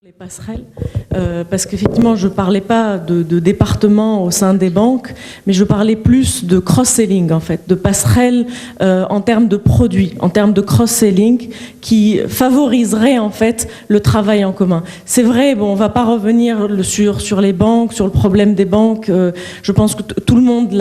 Les passerelles, parce qu'effectivement, je ne parlais pas de départements au sein des banques, mais je parlais plus de cross-selling, en fait, de passerelles en termes de produits, en termes de cross-selling qui favoriserait en fait le travail en commun. C'est vrai, bon, on ne va pas revenir sur les banques, sur le problème des banques. Je pense que tout le monde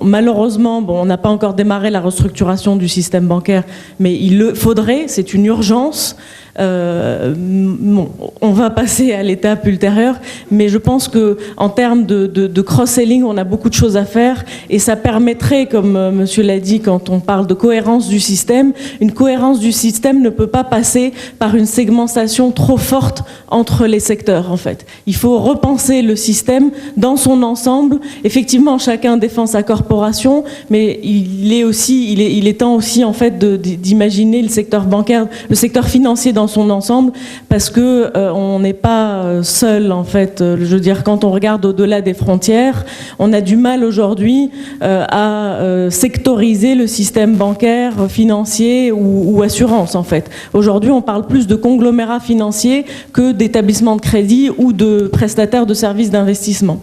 malheureusement, bon, on n'a pas encore démarré la restructuration du système bancaire, mais il le faudrait, c'est une urgence. Bon, on va passer à l'étape ultérieure, mais je pense que en termes de cross-selling, on a beaucoup de choses à faire et ça permettrait, comme monsieur l'a dit, quand on parle de cohérence du système, une cohérence du système ne peut pas passer par une segmentation trop forte entre les secteurs, en fait. Il faut repenser le système dans son ensemble. Effectivement, chacun défend sa corporation, mais il est temps aussi, en fait, d'imaginer le secteur bancaire, le secteur financier dans son ensemble, parce que on n'est pas seul, en fait. Je veux dire, quand on regarde au-delà des frontières, on a du mal aujourd'hui à sectoriser le système bancaire, financier ou assurance, en fait. Aujourd'hui, on parle plus de conglomérats financiers que d'établissements de crédit ou de prestataires de services d'investissement.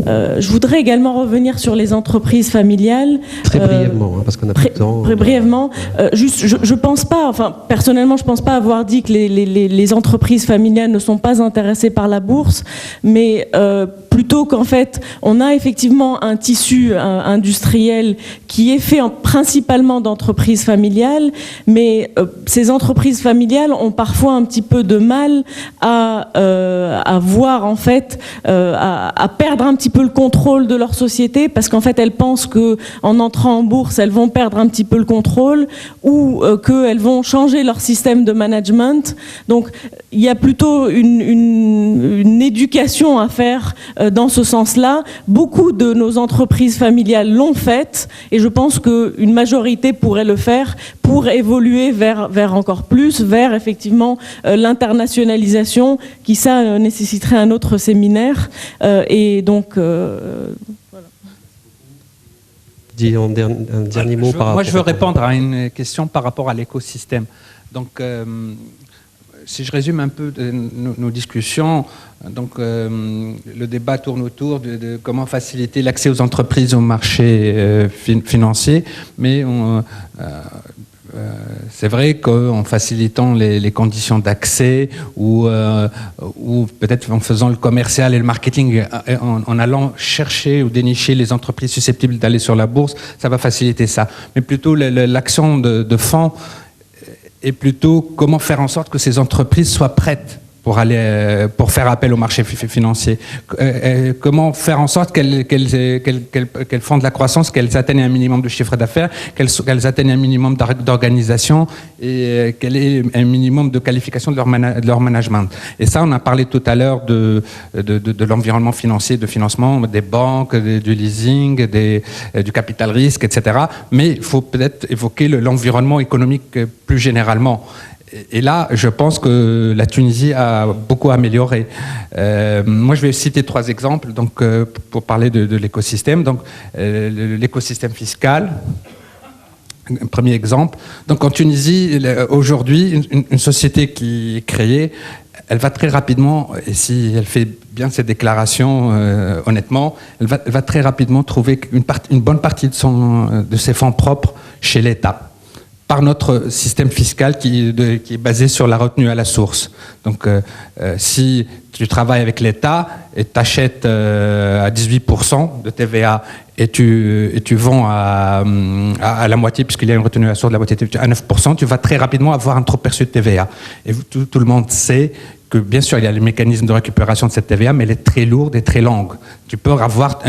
Je voudrais également revenir sur les entreprises familiales. Très brièvement, parce qu'on a plus de temps. Très brièvement. Juste, je pense pas, enfin, personnellement, je pense pas avoir dit que les entreprises familiales ne sont pas intéressées par la bourse, mais plutôt qu'en fait, on a effectivement un tissu industriel qui est fait principalement d'entreprises familiales, mais ces entreprises familiales ont parfois un petit peu de mal à voir, en fait, à perdre un petit peu le contrôle de leur société, parce qu'en fait, elles pensent qu'en entrant en bourse, elles vont perdre un petit peu le contrôle ou qu'elles vont changer leur système de management. Donc, il y a plutôt une éducation à faire dans ce sens-là. Beaucoup de nos entreprises familiales l'ont fait et je pense qu'une majorité pourrait le faire pour évoluer vers encore plus, vers effectivement l'internationalisation qui, ça, nécessiterait un autre séminaire. Et donc, voilà. Dis un dernier mot par rapport. Moi, je veux répondre à une question par rapport à l'écosystème. Donc, si je résume un peu nos discussions, donc le débat tourne autour de comment faciliter l'accès aux entreprises au marché financier, mais c'est vrai qu'en facilitant les conditions d'accès ou peut-être en faisant le commercial et le marketing, en allant chercher ou dénicher les entreprises susceptibles d'aller sur la bourse, ça va faciliter ça. Mais plutôt l'action de fond est plutôt comment faire en sorte que ces entreprises soient prêtes pour faire appel au marché financier. Comment faire en sorte qu'elles font de la croissance, qu'elles atteignent un minimum de chiffre d'affaires, qu'elles atteignent un minimum d'organisation et qu'elles aient un minimum de qualification de leur management. Et ça, on a parlé tout à l'heure de l'environnement financier, de financement, des banques, du leasing, du capital risque, etc. Mais il faut peut-être évoquer l'environnement économique plus généralement. Et là, je pense que la Tunisie a beaucoup amélioré. Moi, je vais citer 3 exemples donc, pour parler de l'écosystème. Donc, l'écosystème fiscal, un premier exemple. Donc, en Tunisie, aujourd'hui, une société qui est créée, elle va très rapidement, et si elle fait bien ses déclarations honnêtement, elle va très rapidement trouver une bonne partie de ses fonds propres chez l'État, par notre système fiscal qui est basé sur la retenue à la source. Donc, si tu travailles avec l'État et tu achètes à 18% de TVA et tu vends à la moitié, puisqu'il y a une retenue à la source de la moitié à 9%, tu vas très rapidement avoir un trop perçu de TVA. Et tout le monde sait que, bien sûr, il y a le mécanisme de récupération de cette TVA, mais elle est très lourde et très longue. Tu peux avoir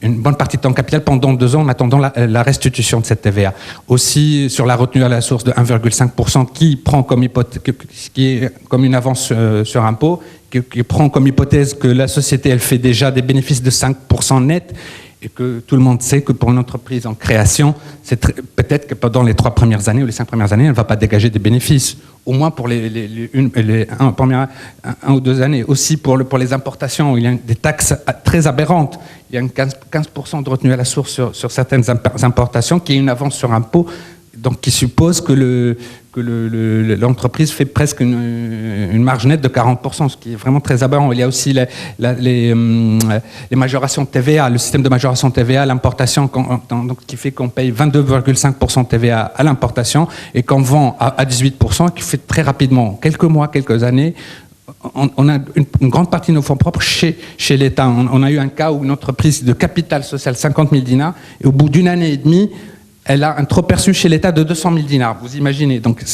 une bonne partie de ton capital pendant 2 ans en attendant la restitution de cette TVA. Aussi, sur la retenue à la source de 1,5%, qui est comme une avance sur impôt, qui prend comme hypothèse que la société, elle fait déjà des bénéfices de 5% net, et que tout le monde sait que pour une entreprise en création, peut-être que pendant les 3 premières années ou les 5 premières années, elle ne va pas dégager des bénéfices. Au moins pour les 1 ou 2 années. Aussi pour les importations, il y a des taxes très aberrantes. Il y a une 15% de retenue à la source sur certaines importations, qui est une avance sur impôt, donc qui suppose que l'entreprise fait presque une marge nette de 40%, ce qui est vraiment très aberrant. Il y a aussi les majorations de TVA, le système de majoration de TVA à l'importation, qui fait qu'on paye 22,5% de TVA à l'importation et qu'on vend à 18%, qui fait très rapidement, quelques mois, quelques années, on a une grande partie de nos fonds propres chez l'État. On a eu un cas où une entreprise de capital social, 50 000 dinars, et au bout d'une année et demie, elle a un trop perçu chez l'État de 200 000 dinars. Vous imaginez. Donc,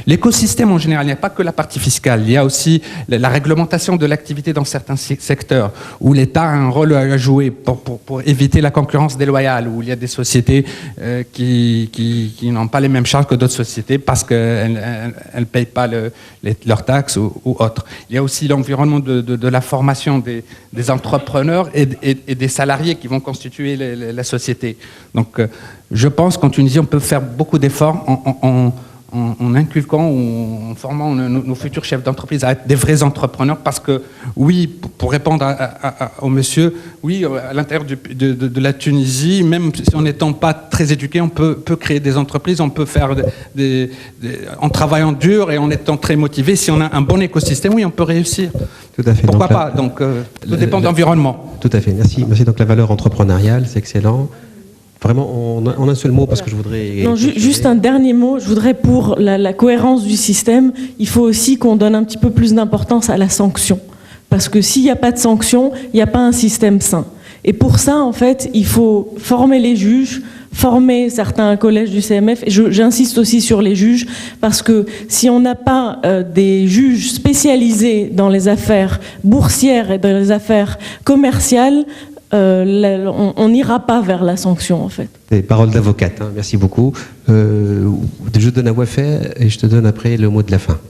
l'écosystème en général, il n'y a pas que la partie fiscale. Il y a aussi la réglementation de l'activité dans certains secteurs où l'État a un rôle à jouer pour éviter la concurrence déloyale, où il y a des sociétés qui n'ont pas les mêmes charges que d'autres sociétés parce qu'elles ne payent pas leurs taxes ou autres. Il y a aussi l'environnement de la formation des entrepreneurs et des salariés qui vont constituer la société. Donc, je pense qu'en Tunisie, on peut faire beaucoup d'efforts en inculquant ou en formant nos futurs chefs d'entreprise à être des vrais entrepreneurs, parce que, oui, pour répondre au monsieur, oui, à l'intérieur de la Tunisie, même si en n'étant pas très éduqué, on peut créer des entreprises, on peut faire en travaillant dur et en étant très motivé. Si on a un bon écosystème, oui, on peut réussir. Tout à fait. Pourquoi pas? Donc, tout dépend de l'environnement. Tout à fait, merci. Merci. Donc la valeur entrepreneuriale, c'est excellent. Vraiment, en un seul mot, parce que je voudrais... Non, juste un dernier mot. Je voudrais, pour la cohérence du système, il faut aussi qu'on donne un petit peu plus d'importance à la sanction. Parce que s'il n'y a pas de sanction, il n'y a pas un système sain. Et pour ça, en fait, il faut former les juges, former certains collèges du CMF. Et j'insiste aussi sur les juges, parce que si on n'a pas des juges spécialisés dans les affaires boursières et dans les affaires commerciales, on n'ira pas vers la sanction, en fait. Des paroles d'avocate, hein, merci beaucoup. Je donne à Wafé et je te donne après le mot de la fin.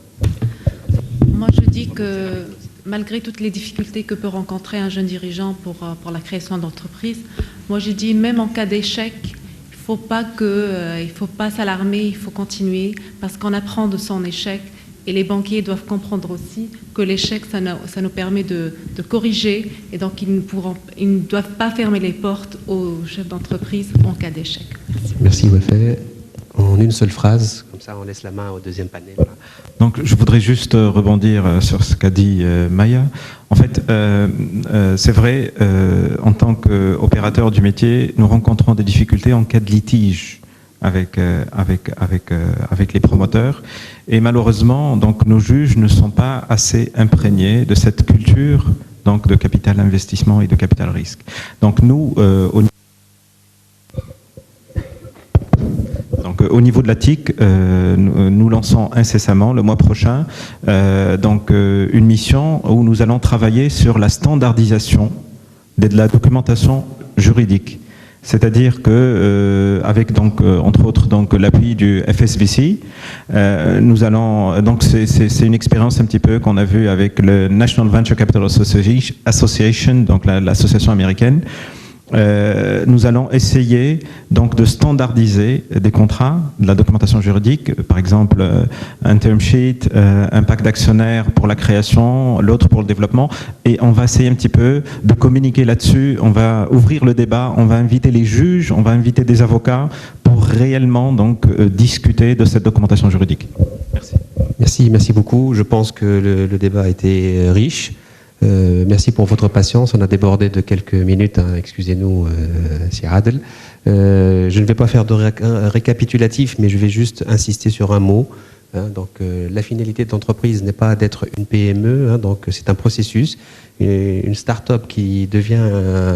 Moi, je dis que malgré toutes les difficultés que peut rencontrer un jeune dirigeant pour la création d'entreprise, moi, je dis même en cas d'échec, il ne faut pas s'alarmer, il faut continuer, parce qu'on apprend de son échec. Et les banquiers doivent comprendre aussi que l'échec, ça nous permet de corriger, et donc ils ne doivent pas fermer les portes aux chefs d'entreprise en cas d'échec. Merci Wafé. En une seule phrase, comme ça on laisse la main au deuxième panel. Voilà. Donc je voudrais juste rebondir sur ce qu'a dit Maya. En fait, c'est vrai, en tant qu'opérateur du métier, nous rencontrons des difficultés en cas de litige avec les promoteurs. Et malheureusement, donc, nos juges ne sont pas assez imprégnés de cette culture donc, de capital investissement et de capital risque. Donc nous, au niveau de la TIC, nous lançons incessamment, le mois prochain, une mission où nous allons travailler sur la standardisation de la documentation juridique. C'est-à-dire que, avec donc entre autres donc l'appui du FSBC, nous allons donc c'est une expérience un petit peu qu'on a vue avec le National Venture Capital Association, donc l'association américaine. Nous allons essayer donc de standardiser des contrats, de la documentation juridique, par exemple un term sheet, un pacte d'actionnaires pour la création, l'autre pour le développement, et on va essayer un petit peu de communiquer là-dessus. On va ouvrir le débat, on va inviter les juges, on va inviter des avocats pour réellement donc discuter de cette documentation juridique. Merci. Merci beaucoup. Je pense que le débat a été riche. Merci pour votre patience. On a débordé de quelques minutes. Hein. Excusez-nous, Sir Adel. Je ne vais pas faire de récapitulatif, mais je vais juste insister sur un mot. Hein. Donc, la finalité de l'entreprise n'est pas d'être une PME. Hein. Donc, c'est un processus. Une start-up qui devient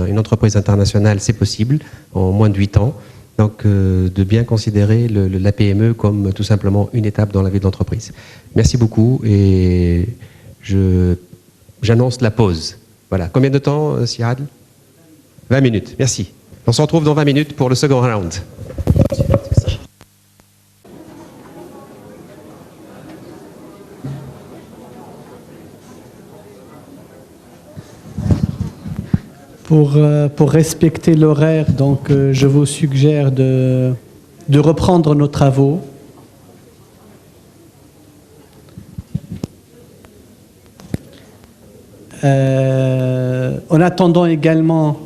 une entreprise internationale, c'est possible en moins de 8 ans. Donc, de bien considérer la PME comme tout simplement une étape dans la vie de l'entreprise. Merci beaucoup et j'annonce la pause. Voilà. Combien de temps, Siad ? 20 minutes. Merci. On se retrouve dans 20 minutes pour le second round. Pour respecter l'horaire, donc, je vous suggère de reprendre nos travaux. En attendant également,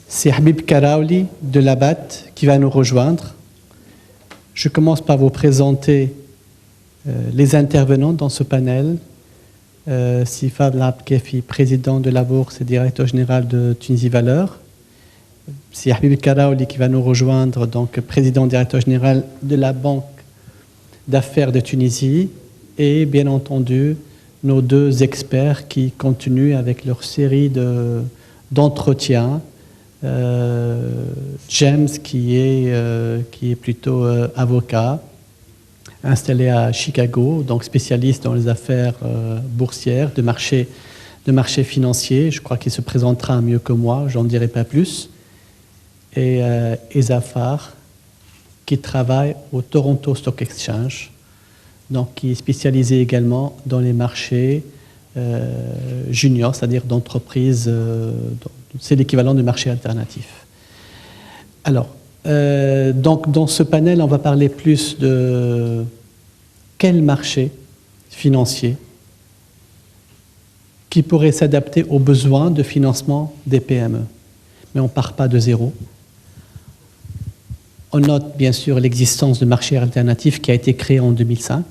c'est Habib Karaouli de l'Abat qui va nous rejoindre. Je commence par vous présenter les intervenants dans ce panel. Sifad Labkefi, président de la Bourse et directeur général de Tunisie Valeurs. Si Habib Karaouli qui va nous rejoindre, donc président directeur général de la Banque d'affaires de Tunisie. Et bien entendu, nos deux experts qui continuent avec leur série d'entretiens. James qui est plutôt avocat, installé à Chicago, donc spécialiste dans les affaires boursières, de marché financier. Je crois qu'il se présentera mieux que moi, j'en dirai pas plus. Et Zafar, qui travaille au Toronto Stock Exchange, donc qui est spécialisé également dans les marchés juniors, c'est-à-dire d'entreprises, c'est l'équivalent du marché alternatif. Alors, donc dans ce panel, on va parler plus de quel marché financier qui pourrait s'adapter aux besoins de financement des PME. Mais on ne part pas de zéro. On note bien sûr l'existence de marchés alternatifs qui a été créé en 2005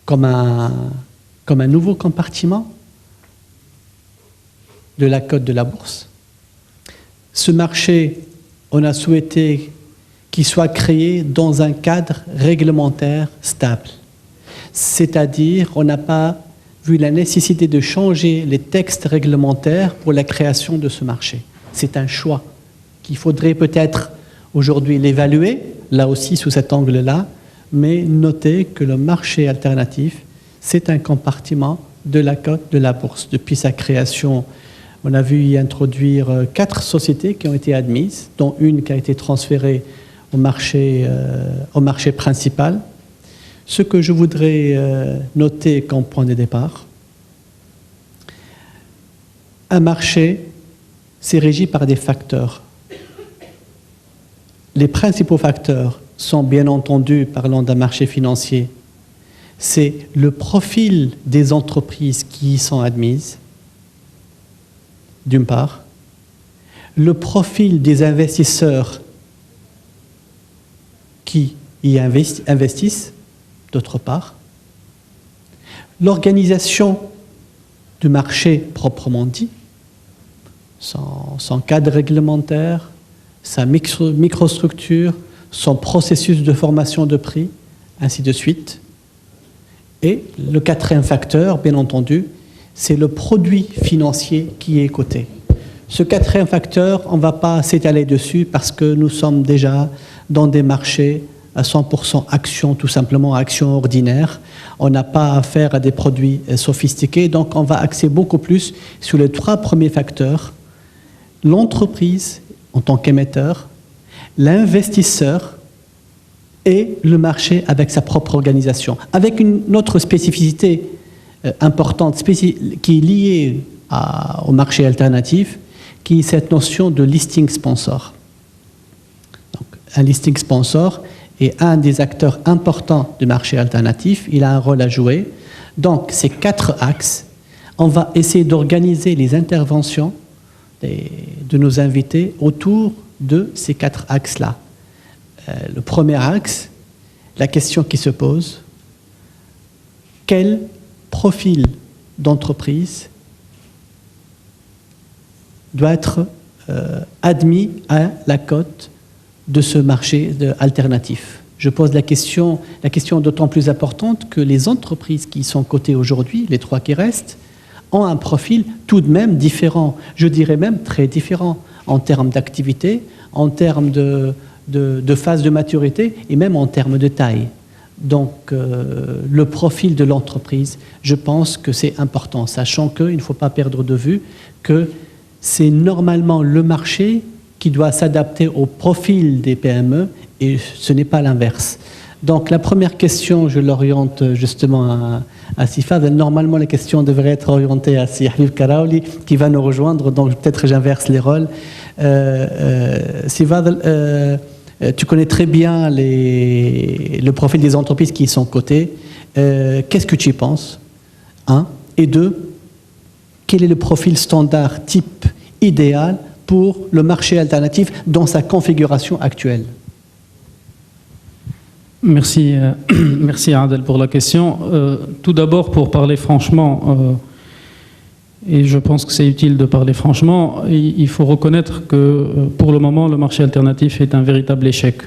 comme un nouveau compartiment de la cote de la bourse. Ce marché, on a souhaité qu'il soit créé dans un cadre réglementaire stable. C'est-à-dire, on n'a pas vu la nécessité de changer les textes réglementaires pour la création de ce marché. C'est un choix qu'il faudrait peut-être aujourd'hui l'évaluer, là aussi sous cet angle-là, mais noter que le marché alternatif, c'est un compartiment de la cote de la bourse. Depuis sa création, on a vu y introduire 4 sociétés qui ont été admises, dont une qui a été transférée au marché principal. Ce que je voudrais noter comme point de départ, un marché, c'est régi par des facteurs. Les principaux facteurs sont bien entendu, parlant d'un marché financier, c'est le profil des entreprises qui y sont admises, d'une part, le profil des investisseurs qui y investissent, d'autre part, l'organisation du marché proprement dit, son cadre réglementaire, sa microstructure, son processus de formation de prix, ainsi de suite. Et le quatrième facteur, bien entendu, c'est le produit financier qui est coté. Ce quatrième facteur, on ne va pas s'étaler dessus parce que nous sommes déjà dans des marchés à 100% actions, tout simplement actions ordinaires. On n'a pas affaire à des produits sophistiqués, donc on va axer beaucoup plus sur les 3 premiers facteurs. L'entreprise en tant qu'émetteur, l'investisseur et le marché avec sa propre organisation. Avec une autre spécificité importante qui est liée au marché alternatif, qui est cette notion de listing sponsor. Donc, un listing sponsor est un des acteurs importants du marché alternatif. Il a un rôle à jouer. Donc, ces 4 axes, on va essayer d'organiser les interventions de nos invités autour de ces 4 axes-là. Le premier axe, la question qui se pose, quel profil d'entreprise doit être admis à la cote de ce marché alternatif? Je pose la question d'autant plus importante que les entreprises qui sont cotées aujourd'hui, les 3 qui restent, ont un profil tout de même différent, je dirais même très différent en termes d'activité, en termes de phase de maturité et même en termes de taille. Donc le profil de l'entreprise, je pense que c'est important, sachant qu'il ne faut pas perdre de vue que c'est normalement le marché qui doit s'adapter au profil des PME et ce n'est pas l'inverse. Donc la première question, je l'oriente justement à Sifad. Normalement, la question devrait être orientée à Habib Karaouli qui va nous rejoindre, donc peut-être j'inverse les rôles. Sifad, tu connais très bien le profil des entreprises qui y sont cotées. Qu'est-ce que tu y penses? 1. Et 2, quel est le profil standard type idéal pour le marché alternatif dans sa configuration actuelle? Merci, merci Adel pour la question. Tout d'abord, pour parler franchement, et je pense que c'est utile de parler franchement, il faut reconnaître que pour le moment, le marché alternatif est un véritable échec.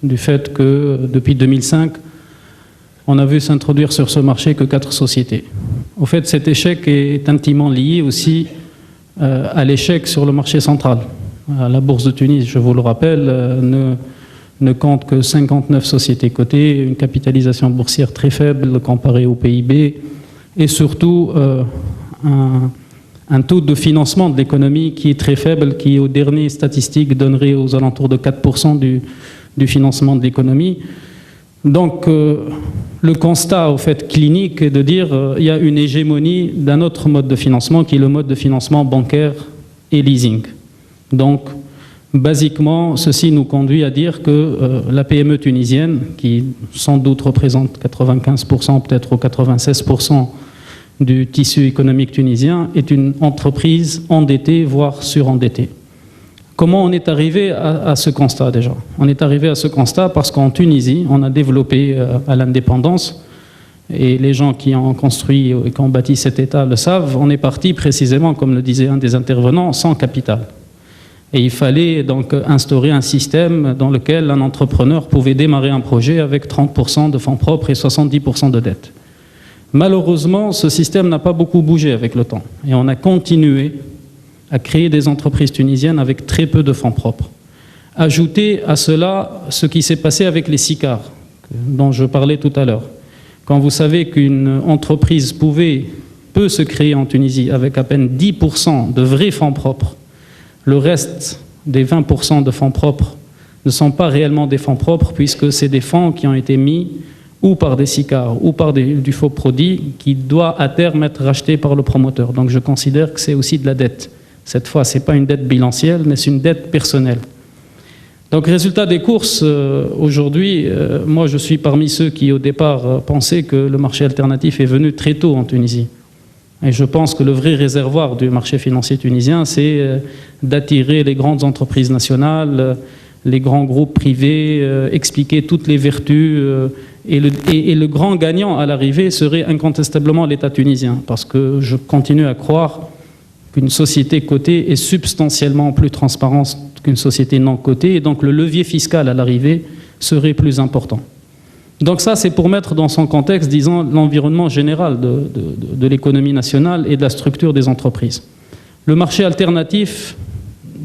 Du fait que depuis 2005, on a vu s'introduire sur ce marché que 4 sociétés. Au fait, cet échec est intimement lié aussi à l'échec sur le marché central. La Bourse de Tunis, je vous le rappelle, ne compte que 59 sociétés cotées, une capitalisation boursière très faible comparée au PIB, et surtout un taux de financement de l'économie qui est très faible, qui aux dernières statistiques donnerait aux alentours de 4% du financement de l'économie. Donc le constat au fait clinique est de dire il y a une hégémonie d'un autre mode de financement qui est le mode de financement bancaire et leasing. Donc basiquement, ceci nous conduit à dire que la PME tunisienne, qui sans doute représente 95%, peut-être au 96% du tissu économique tunisien, est une entreprise endettée, voire surendettée. Comment on est arrivé à ce constat déjà? On est arrivé à ce constat parce qu'en Tunisie, on a développé à l'indépendance, et les gens qui ont construit et qui ont bâti cet État le savent, on est parti précisément, comme le disait un des intervenants, sans capital. Et il fallait donc instaurer un système dans lequel un entrepreneur pouvait démarrer un projet avec 30% de fonds propres et 70% de dettes. Malheureusement, ce système n'a pas beaucoup bougé avec le temps. Et on a continué à créer des entreprises tunisiennes avec très peu de fonds propres. Ajoutez à cela ce qui s'est passé avec les SICAR, dont je parlais tout à l'heure. Quand vous savez qu'une entreprise peut se créer en Tunisie avec à peine 10% de vrais fonds propres, le reste des 20% de fonds propres ne sont pas réellement des fonds propres, puisque c'est des fonds qui ont été mis ou par des SICAR ou par du faux produit qui doit à terme être racheté par le promoteur. Donc je considère que c'est aussi de la dette. Cette fois, ce n'est pas une dette bilancielle, mais c'est une dette personnelle. Donc, résultat des courses, aujourd'hui, moi je suis parmi ceux qui au départ pensaient que le marché alternatif est venu très tôt en Tunisie. Et je pense que le vrai réservoir du marché financier tunisien, c'est d'attirer les grandes entreprises nationales, les grands groupes privés, expliquer toutes les vertus. Et le grand gagnant à l'arrivée serait incontestablement l'État tunisien, parce que je continue à croire qu'une société cotée est substantiellement plus transparente qu'une société non cotée, et donc le levier fiscal à l'arrivée serait plus important. Donc ça, c'est pour mettre dans son contexte, disons, l'environnement général de l'économie nationale et de la structure des entreprises. Le marché alternatif,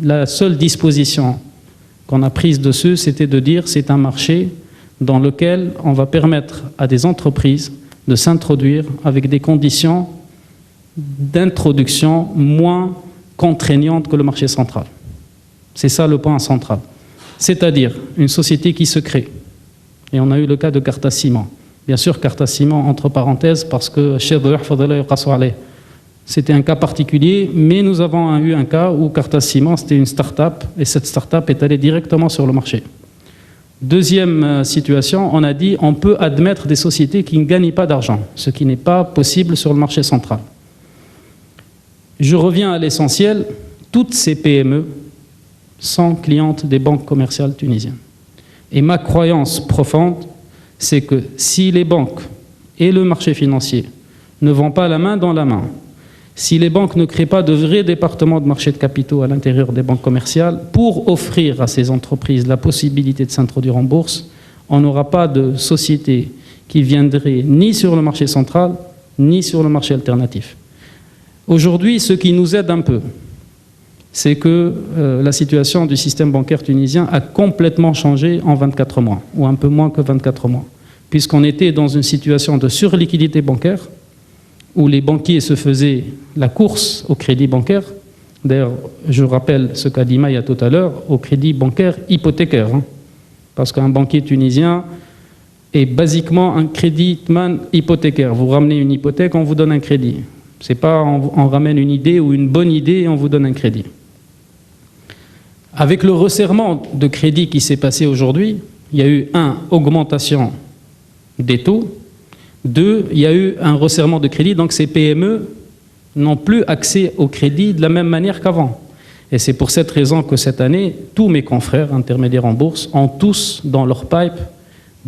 la seule disposition qu'on a prise dessus, c'était de dire c'est un marché dans lequel on va permettre à des entreprises de s'introduire avec des conditions d'introduction moins contraignantes que le marché central. C'est ça le point central. C'est-à-dire une société qui se crée. Et on a eu le cas de Carta Ciment. Bien sûr, Carta Ciment, entre parenthèses, parce que c'était un cas particulier, mais nous avons eu un cas où Carta Ciment, c'était une start-up, et cette start-up est allée directement sur le marché. Deuxième situation, on a dit on peut admettre des sociétés qui ne gagnent pas d'argent, ce qui n'est pas possible sur le marché central. Je reviens à l'essentiel, toutes ces PME sont clientes des banques commerciales tunisiennes. Et ma croyance profonde, c'est que si les banques et le marché financier ne vont pas la main dans la main, si les banques ne créent pas de vrais départements de marché de capitaux à l'intérieur des banques commerciales pour offrir à ces entreprises la possibilité de s'introduire en bourse, on n'aura pas de société qui viendrait ni sur le marché central, ni sur le marché alternatif. Aujourd'hui, ce qui nous aide un peu, c'est que la situation du système bancaire tunisien a complètement changé en 24 mois, ou un peu moins que 24 mois, puisqu'on était dans une situation de surliquidité bancaire, où les banquiers se faisaient la course au crédit bancaire. D'ailleurs, je rappelle ce qu'a dit Maya tout à l'heure, au crédit bancaire hypothécaire, parce qu'un banquier tunisien est basiquement un créditman hypothécaire. Vous ramenez une hypothèque, on vous donne un crédit. C'est pas on ramène une idée ou une bonne idée et on vous donne un crédit. Avec le resserrement de crédit qui s'est passé aujourd'hui, il y a eu augmentation des taux. 2, il y a eu un resserrement de crédit, donc ces PME n'ont plus accès au crédit de la même manière qu'avant. Et c'est pour cette raison que cette année, tous mes confrères intermédiaires en bourse ont tous dans leur pipe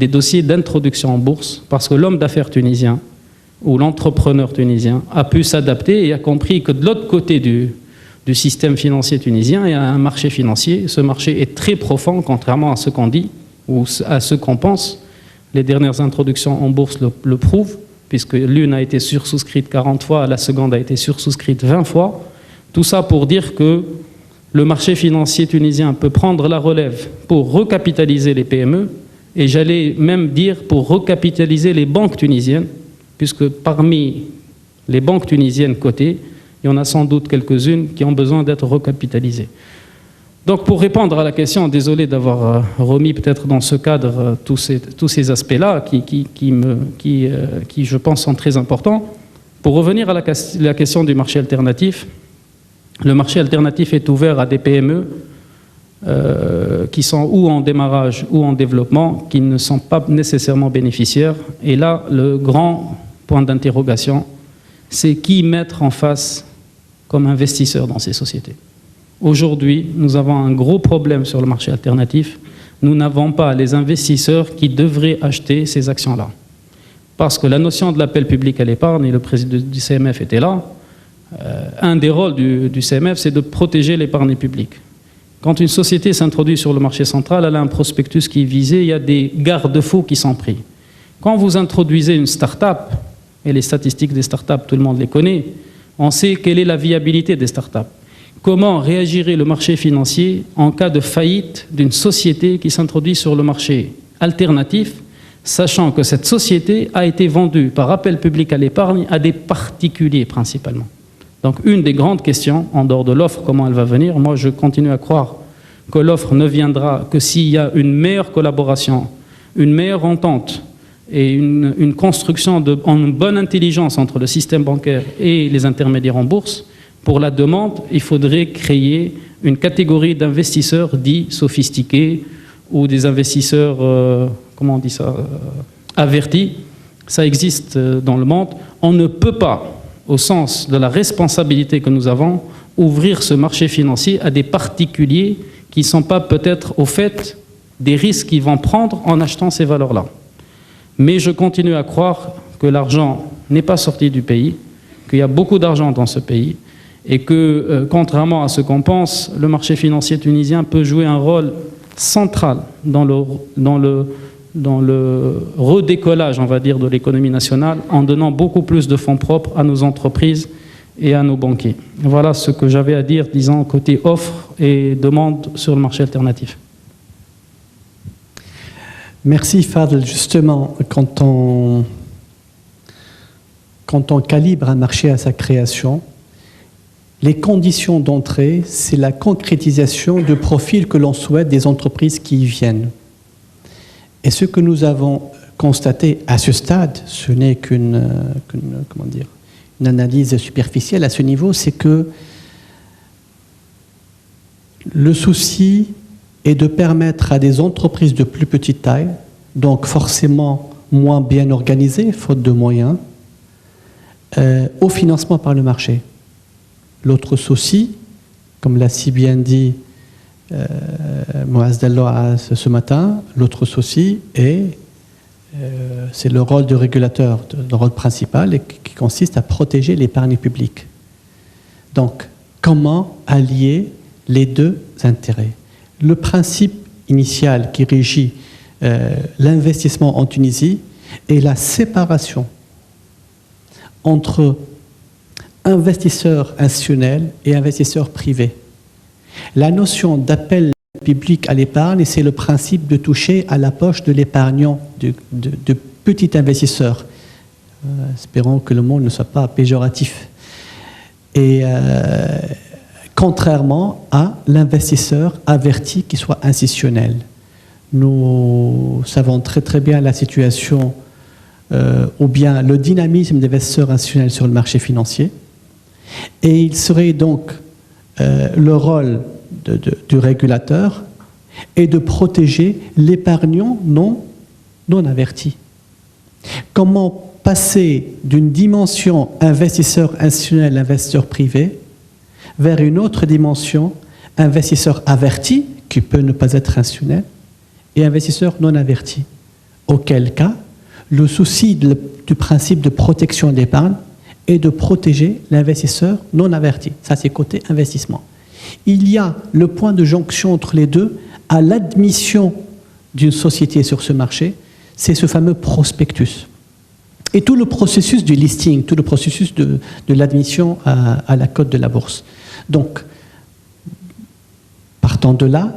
des dossiers d'introduction en bourse, parce que l'homme d'affaires tunisien ou l'entrepreneur tunisien a pu s'adapter et a compris que de l'autre côté du système financier tunisien, il y a un marché financier. Ce marché est très profond, contrairement à ce qu'on dit ou à ce qu'on pense. Les dernières introductions en bourse le prouvent, puisque l'une a été sursouscrite 40 fois, la seconde a été sursouscrite 20 fois. Tout ça pour dire que le marché financier tunisien peut prendre la relève pour recapitaliser les PME, et j'allais même dire pour recapitaliser les banques tunisiennes, puisque parmi les banques tunisiennes cotées, il y en a sans doute quelques-unes qui ont besoin d'être recapitalisées. Donc pour répondre à la question, désolé d'avoir remis peut-être dans ce cadre tous ces aspects-là qui, je pense, sont très importants. Pour revenir à la question du marché alternatif, le marché alternatif est ouvert à des PME qui sont ou en démarrage ou en développement, qui ne sont pas nécessairement bénéficiaires. Et là, le grand point d'interrogation, c'est qui mettre en face comme investisseur dans ces sociétés. Aujourd'hui, nous avons un gros problème sur le marché alternatif. Nous n'avons pas les investisseurs qui devraient acheter ces actions-là. Parce que la notion de l'appel public à l'épargne, et le président du CMF était là, un des rôles du CMF, c'est de protéger l'épargne publique. Quand une société s'introduit sur le marché central, elle a un prospectus qui est visé, il y a des garde-fous qui sont pris. Quand vous introduisez une start-up, et les statistiques des start-up, tout le monde les connaît, on sait quelle est la viabilité des start-up. Comment réagirait le marché financier en cas de faillite d'une société qui s'introduit sur le marché alternatif, sachant que cette société a été vendue par appel public à l'épargne à des particuliers principalement. Donc une des grandes questions, en dehors de l'offre, comment elle va venir, moi je continue à croire que l'offre ne viendra que s'il y a une meilleure collaboration, une meilleure entente et une construction en bonne intelligence entre le système bancaire et les intermédiaires en bourse. Pour la demande, il faudrait créer une catégorie d'investisseurs dits sophistiqués ou des investisseurs, comment on dit ça, avertis. Ça existe dans le monde. On ne peut pas, au sens de la responsabilité que nous avons, ouvrir ce marché financier à des particuliers qui ne sont pas peut-être au fait des risques qu'ils vont prendre en achetant ces valeurs-là. Mais je continue à croire que l'argent n'est pas sorti du pays, qu'il y a beaucoup d'argent dans ce pays, et que, contrairement à ce qu'on pense, le marché financier tunisien peut jouer un rôle central dans le redécollage, on va dire, de l'économie nationale, en donnant beaucoup plus de fonds propres à nos entreprises et à nos banquiers. Voilà ce que j'avais à dire, disons, côté offre et demande sur le marché alternatif. Merci Fadel. Justement, quand on calibre un marché à sa création, les conditions d'entrée, c'est la concrétisation du profil que l'on souhaite des entreprises qui y viennent. Et ce que nous avons constaté à ce stade, ce n'est qu'une analyse superficielle à ce niveau, c'est que le souci est de permettre à des entreprises de plus petite taille, donc forcément moins bien organisées, faute de moyens, au financement par le marché. L'autre souci, comme l'a si bien dit Moaz Delloa ce matin, l'autre souci c'est le rôle du régulateur, le rôle principal, qui consiste à protéger l'épargne publique. Donc, comment allier les deux intérêts? Le principe initial qui régit l'investissement en Tunisie est la séparation entre investisseurs institutionnels et investisseurs privés. La notion d'appel public à l'épargne, c'est le principe de toucher à la poche de l'épargnant, de petit investisseur. Espérons que le mot ne soit pas péjoratif. Et contrairement à l'investisseur averti qui soit institutionnel. Nous savons très très bien la situation ou bien le dynamisme des investisseurs institutionnels sur le marché financier. Et il serait donc le rôle du régulateur est de protéger l'épargnant non averti. Comment passer d'une dimension investisseur institutionnel, investisseur privé, vers une autre dimension, investisseur averti, qui peut ne pas être institutionnel, et investisseur non averti. auquel cas le souci du principe de protection d'épargne est de protéger l'investisseur non averti. Ça, c'est côté investissement. Il y a le point de jonction entre les deux à l'admission d'une société sur ce marché, c'est ce fameux prospectus. Et tout le processus du listing, tout le processus de l'admission à la cote de la bourse. Donc, partant de là,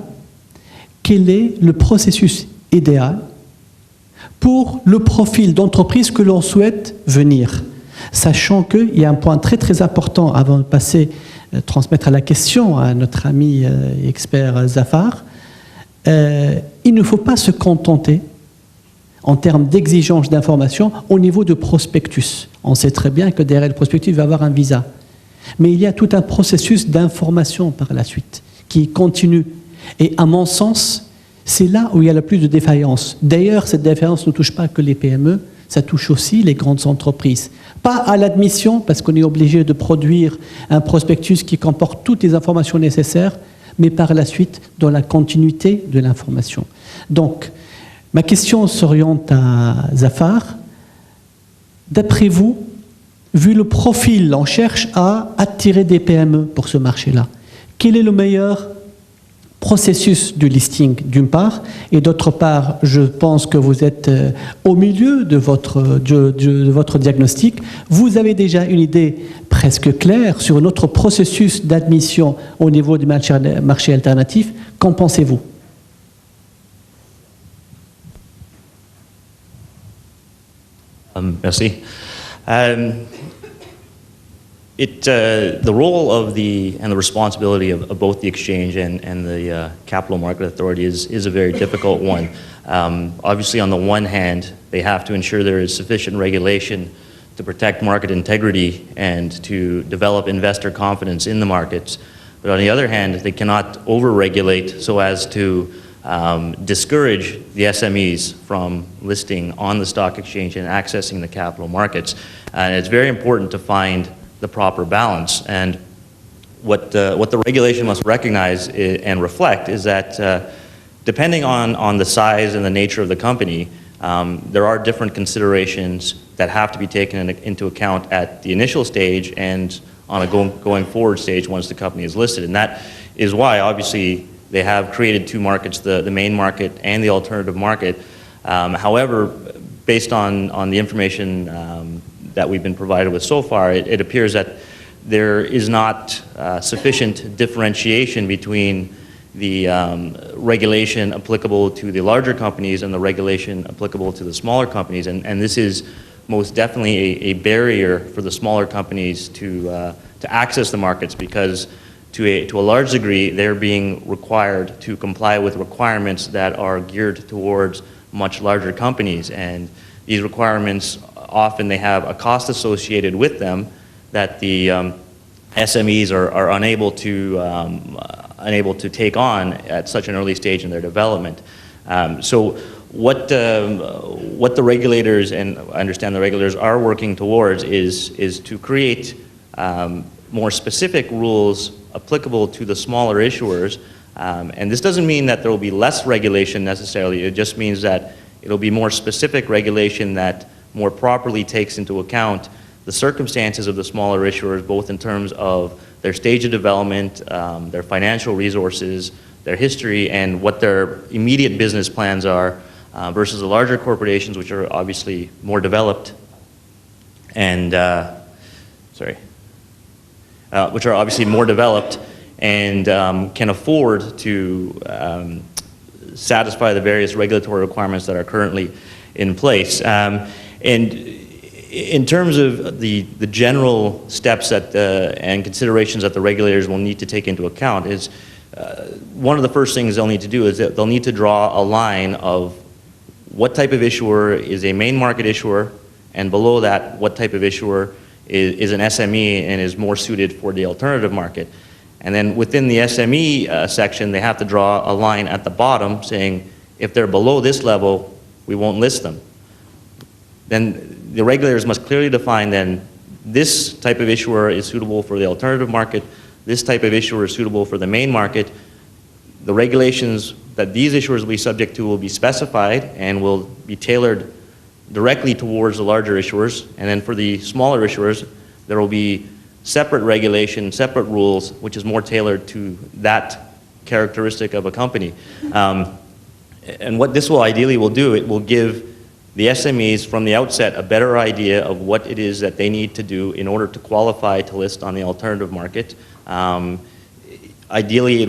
quel est le processus idéal pour le profil d'entreprise que l'on souhaite venir, sachant qu'il y a un point très très important avant de passer, transmettre la question à notre ami expert Zafar. Il ne faut pas se contenter en termes d'exigence d'information au niveau de prospectus. On sait très bien que derrière le prospectus, il va y avoir un visa. Mais il y a tout un processus d'information par la suite qui continue. Et à mon sens, c'est là où il y a le plus de défaillances. D'ailleurs, cette défaillance ne touche pas que les PME, ça touche aussi les grandes entreprises. Pas à l'admission, parce qu'on est obligé de produire un prospectus qui comporte toutes les informations nécessaires, mais par la suite dans la continuité de l'information. Donc, ma question s'oriente à Zafar. D'après vous, vu le profil, on cherche à attirer des PME pour ce marché-là. Quel est le meilleur processus du listing, d'une part, et d'autre part, je pense que vous êtes au milieu de votre diagnostic. Vous avez déjà une idée presque claire sur notre processus d'admission au niveau du marché alternatif. Qu'en pensez-vous ? Merci. The role of and the responsibility of both the exchange and the capital market authority is a very difficult one. Obviously, on the one hand, they have to ensure there is sufficient regulation to protect market integrity and to develop investor confidence in the markets. But on the other hand, they cannot over-regulate so as to discourage the SMEs from listing on the stock exchange and accessing the capital markets. And it's very important to find the proper balance. And what the regulation must recognize and reflect is that depending on the size and the nature of the company, there are different considerations that have to be taken into account at the initial stage and on a going forward stage once the company is listed. And that is why, obviously, they have created two markets, the main market and the alternative market. However, based on the information that we've been provided with so far, it appears that there is not sufficient differentiation between the regulation applicable to the larger companies and the regulation applicable to the smaller companies. And this is most definitely a barrier for the smaller companies to access the markets, because to a large degree, they're being required to comply with requirements that are geared towards much larger companies. And these requirements, often they have a cost associated with them that the SMEs are unable to take on at such an early stage in their development. So what the regulators, and I understand the regulators are working towards, is to create more specific rules applicable to the smaller issuers. And this doesn't mean that there will be less regulation necessarily. It just means that it'll be more specific regulation that more properly takes into account the circumstances of the smaller issuers, both in terms of their stage of development, their financial resources, their history, and what their immediate business plans are, versus the larger corporations, which are obviously more developed and, which are obviously more developed and can afford to satisfy the various regulatory requirements that are currently in place. And in terms of the general steps and considerations that the regulators will need to take into account is, one of the first things they'll need to do is that they'll need to draw a line of what type of issuer is a main market issuer, and below that, what type of issuer is an SME and is more suited for the alternative market. And then within the SME section, they have to draw a line at the bottom saying, if they're below this level, we won't list them. Then the regulators must clearly define then this type of issuer is suitable for the alternative market, this type of issuer is suitable for the main market. the regulations that these issuers will be subject to will be specified and will be tailored directly towards the larger issuers. And then for the smaller issuers, there will be separate regulation, separate rules, which is more tailored to that characteristic of a company. And what this will ideally will do, it will give the SMEs from the outset a better idea of what it is that they need to do in order to qualify to list on the alternative market. Ideally,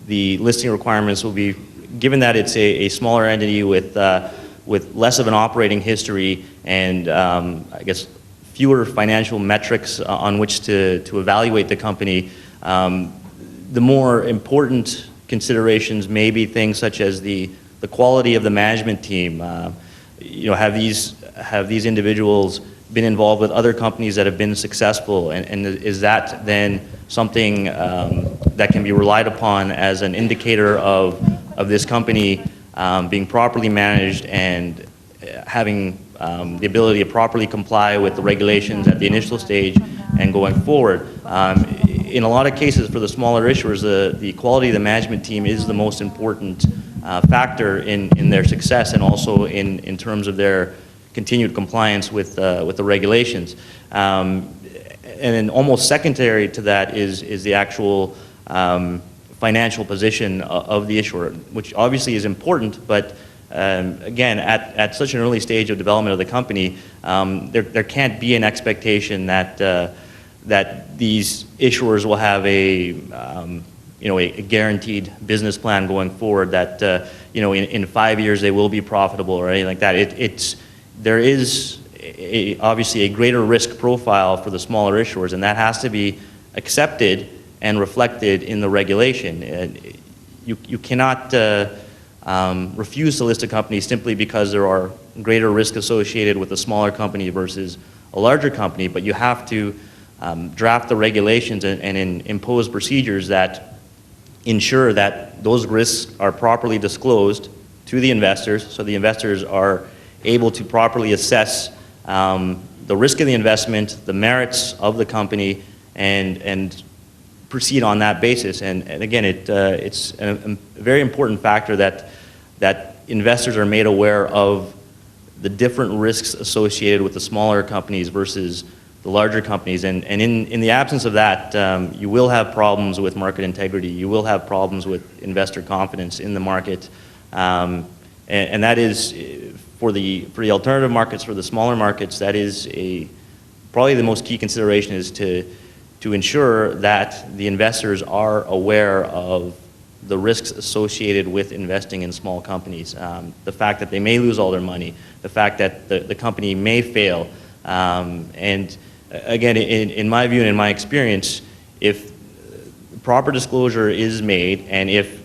the listing requirements will be, given that it's a smaller entity with less of an operating history and I guess fewer financial metrics on which to evaluate the company, the more important considerations may be things such as the quality of the management team. Have these individuals been involved with other companies that have been successful, and is that then something that can be relied upon as an indicator of this company being properly managed and having the ability to properly comply with the regulations at the initial stage and going forward. In a lot of cases for the smaller issuers, the quality of the management team is the most important factor in their success and also in terms of their continued compliance with the regulations. And then almost secondary to that is the actual financial position of the issuer, which obviously is important, but again, at such an early stage of development of the company, there can't be an expectation that these issuers will have a guaranteed business plan going forward, that in 5 years they will be profitable or anything like that. There is obviously a greater risk profile for the smaller issuers, and that has to be accepted and reflected in the regulation. You cannot refuse to list a company simply because there are greater risk associated with a smaller company versus a larger company, but you have to draft the regulations and impose procedures that ensure that those risks are properly disclosed to the investors, so the investors are able to properly assess the risk of the investment, the merits of the company, and proceed on that basis. And again, it's a very important factor that investors are made aware of the different risks associated with the smaller companies versus the larger companies. And in the absence of that, you will have problems with market integrity. You will have problems with investor confidence in the market. And that is, for the alternative markets, for the smaller markets, that is probably the most key consideration, is to ensure that the investors are aware of the risks associated with investing in small companies. The fact that they may lose all their money, the fact that the company may fail. And again, in my view and in my experience, if proper disclosure is made and if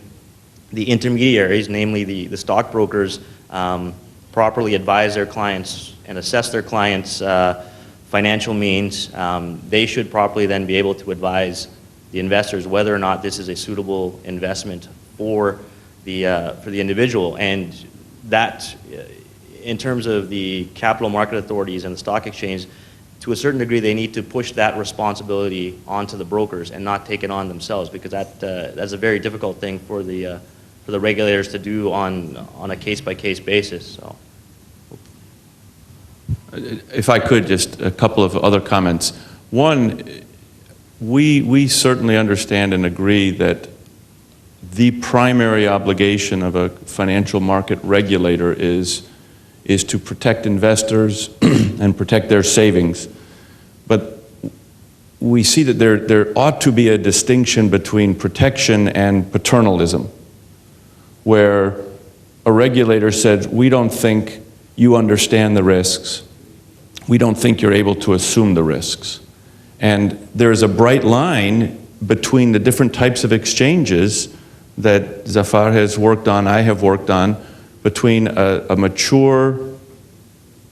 the intermediaries, namely the stockbrokers, properly advise their clients and assess their clients' financial means, they should properly then be able to advise the investors whether or not this is a suitable investment for the individual. And that, in terms of the capital market authorities and the stock exchange, to a certain degree, they need to push that responsibility onto the brokers and not take it on themselves, because that's a very difficult thing for the regulators to do on a case-by-case basis. So. If I could, just a couple of other comments. One, we certainly understand and agree that the primary obligation of a financial market regulator is to protect investors and protect their savings. But we see that there ought to be a distinction between protection and paternalism, where a regulator says, we don't think you understand the risks. We don't think you're able to assume the risks. And there is a bright line between the different types of exchanges that Zafar has worked on, I have worked on, between a mature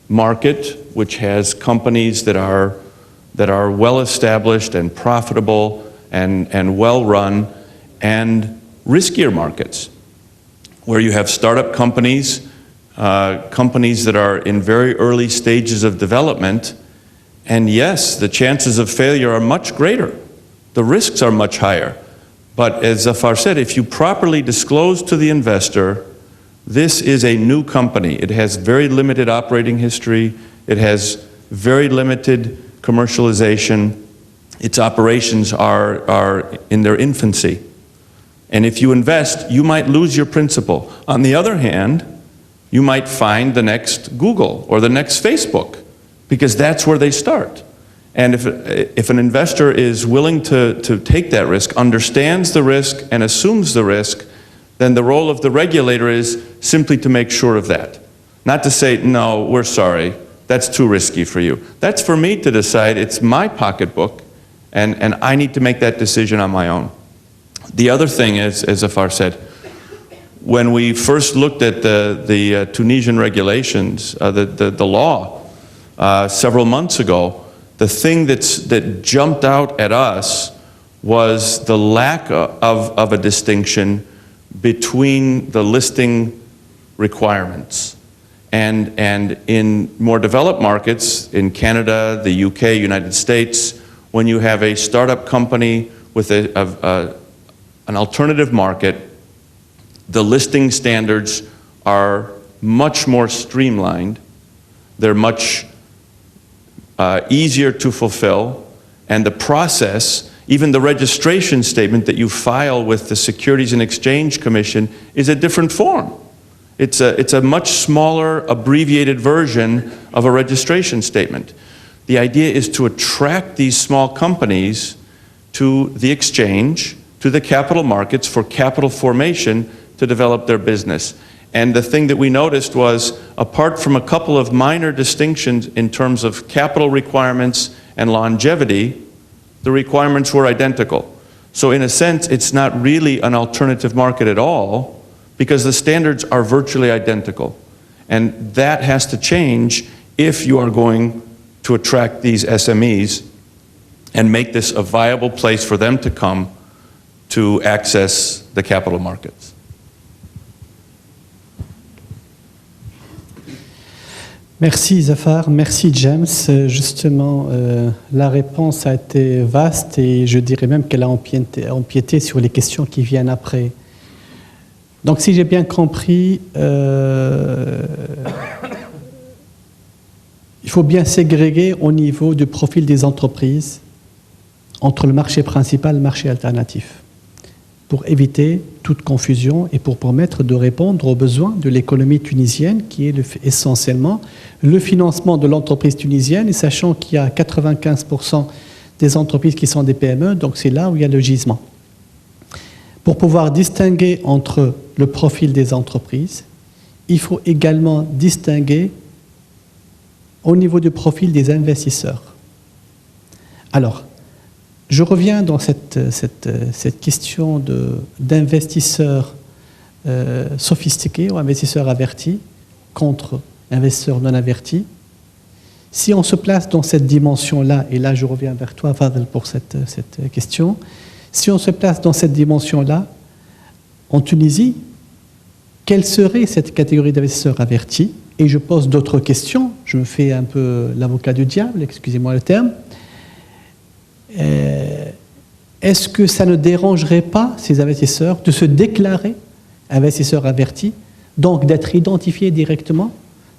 market, which has companies that are well established and profitable and well run, and riskier markets, where you have startup companies, companies that are in very early stages of development, and yes, the chances of failure are much greater. The risks are much higher. But as Zafar said, if you properly disclose to the investor, this is a new company. It has very limited operating history. It has very limited commercialization. Its operations are in their infancy. And if you invest, you might lose your principal. On the other hand, you might find the next Google or the next Facebook, because that's where they start. And if an investor is willing to take that risk, understands the risk and assumes the risk, then the role of the regulator is simply to make sure of that. Not to say, no, we're sorry, that's too risky for you. That's for me to decide. It's my pocketbook, and I need to make that decision on my own. The other thing is, as Zafar said, when we first looked at the Tunisian regulations, the law, several months ago, the thing that jumped out at us was the lack of a distinction between the listing requirements. And in more developed markets, in Canada, the UK, United States, when you have a startup company with an alternative market, the listing standards are much more streamlined. They're much easier to fulfill, and the process, even the registration statement that you file with the Securities and Exchange Commission, is a different form. It's a much smaller, abbreviated version of a registration statement. The idea is to attract these small companies to the exchange, to the capital markets for capital formation to develop their business. And the thing that we noticed was, apart from a couple of minor distinctions in terms of capital requirements and longevity, the requirements were identical. So in a sense, it's not really an alternative market at all, because the standards are virtually identical. And that has to change if you are going to attract these SMEs and make this a viable place for them to come to access the capital markets. Merci Zafar, merci James. Justement, la réponse a été vaste et je dirais même qu'elle a empiété sur les questions qui viennent après. Donc si j'ai bien compris, il faut bien ségréguer au niveau du profil des entreprises entre le marché principal et le marché alternatif, pour éviter toute confusion et pour permettre de répondre aux besoins de l'économie tunisienne, qui est essentiellement le financement de l'entreprise tunisienne, et sachant qu'il y a 95% des entreprises qui sont des PME, donc c'est là où il y a le gisement. Pour pouvoir distinguer entre le profil des entreprises, il faut également distinguer au niveau du profil des investisseurs. Alors, je reviens dans cette question d'investisseurs sophistiqués ou investisseurs avertis contre investisseurs non avertis. Si on se place dans cette dimension-là, et là je reviens vers toi, Fadel, pour cette question, si on se place dans cette dimension-là, en Tunisie, quelle serait cette catégorie d'investisseurs avertis? Et je pose d'autres questions, je me fais un peu l'avocat du diable, excusez-moi le terme. Est-ce que ça ne dérangerait pas ces investisseurs de se déclarer investisseurs avertis, donc d'être identifiés directement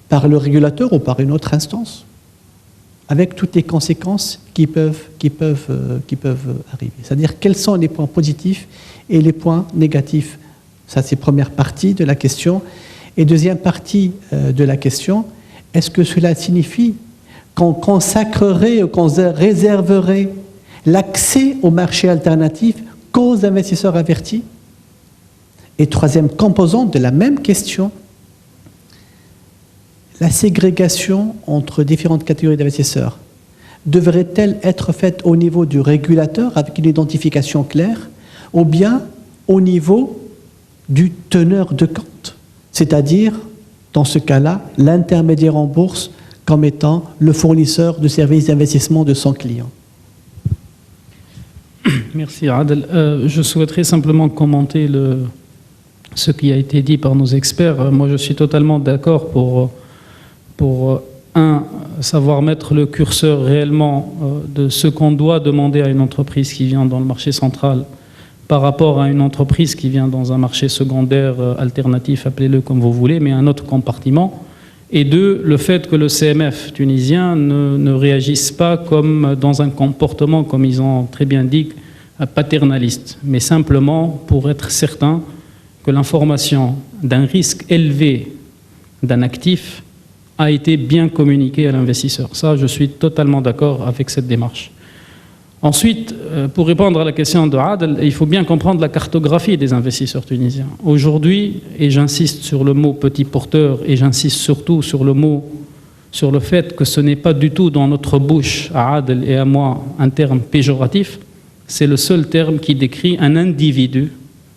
par le régulateur ou par une autre instance, avec toutes les conséquences qui peuvent arriver? C'est-à-dire, quels sont les points positifs et les points négatifs? Ça, c'est la première partie de la question. Et deuxième partie de la question, est-ce que cela signifie qu'on consacrerait ou qu'on réserverait l'accès au marché alternatif qu'aux investisseurs avertis? Et troisième composante de la même question, la ségrégation entre différentes catégories d'investisseurs devrait-elle être faite au niveau du régulateur avec une identification claire, ou bien au niveau du teneur de compte, c'est-à-dire, dans ce cas-là, l'intermédiaire en bourse comme étant le fournisseur de services d'investissement de son client? Merci Adel. Je souhaiterais simplement commenter ce qui a été dit par nos experts. Moi, je suis totalement d'accord pour savoir mettre le curseur réellement de ce qu'on doit demander à une entreprise qui vient dans le marché central par rapport à une entreprise qui vient dans un marché secondaire alternatif, appelez-le comme vous voulez, mais un autre compartiment. Et deux, le fait que le CMF tunisien ne réagisse pas comme dans un comportement, comme ils ont très bien dit, paternaliste, mais simplement pour être certain que l'information d'un risque élevé d'un actif a été bien communiquée à l'investisseur. Ça, je suis totalement d'accord avec cette démarche. Ensuite, pour répondre à la question de Adel, il faut bien comprendre la cartographie des investisseurs tunisiens. Aujourd'hui, et j'insiste sur le mot petit porteur, et j'insiste surtout sur le fait que ce n'est pas du tout dans notre bouche, à Adel et à moi, un terme péjoratif, c'est le seul terme qui décrit un individu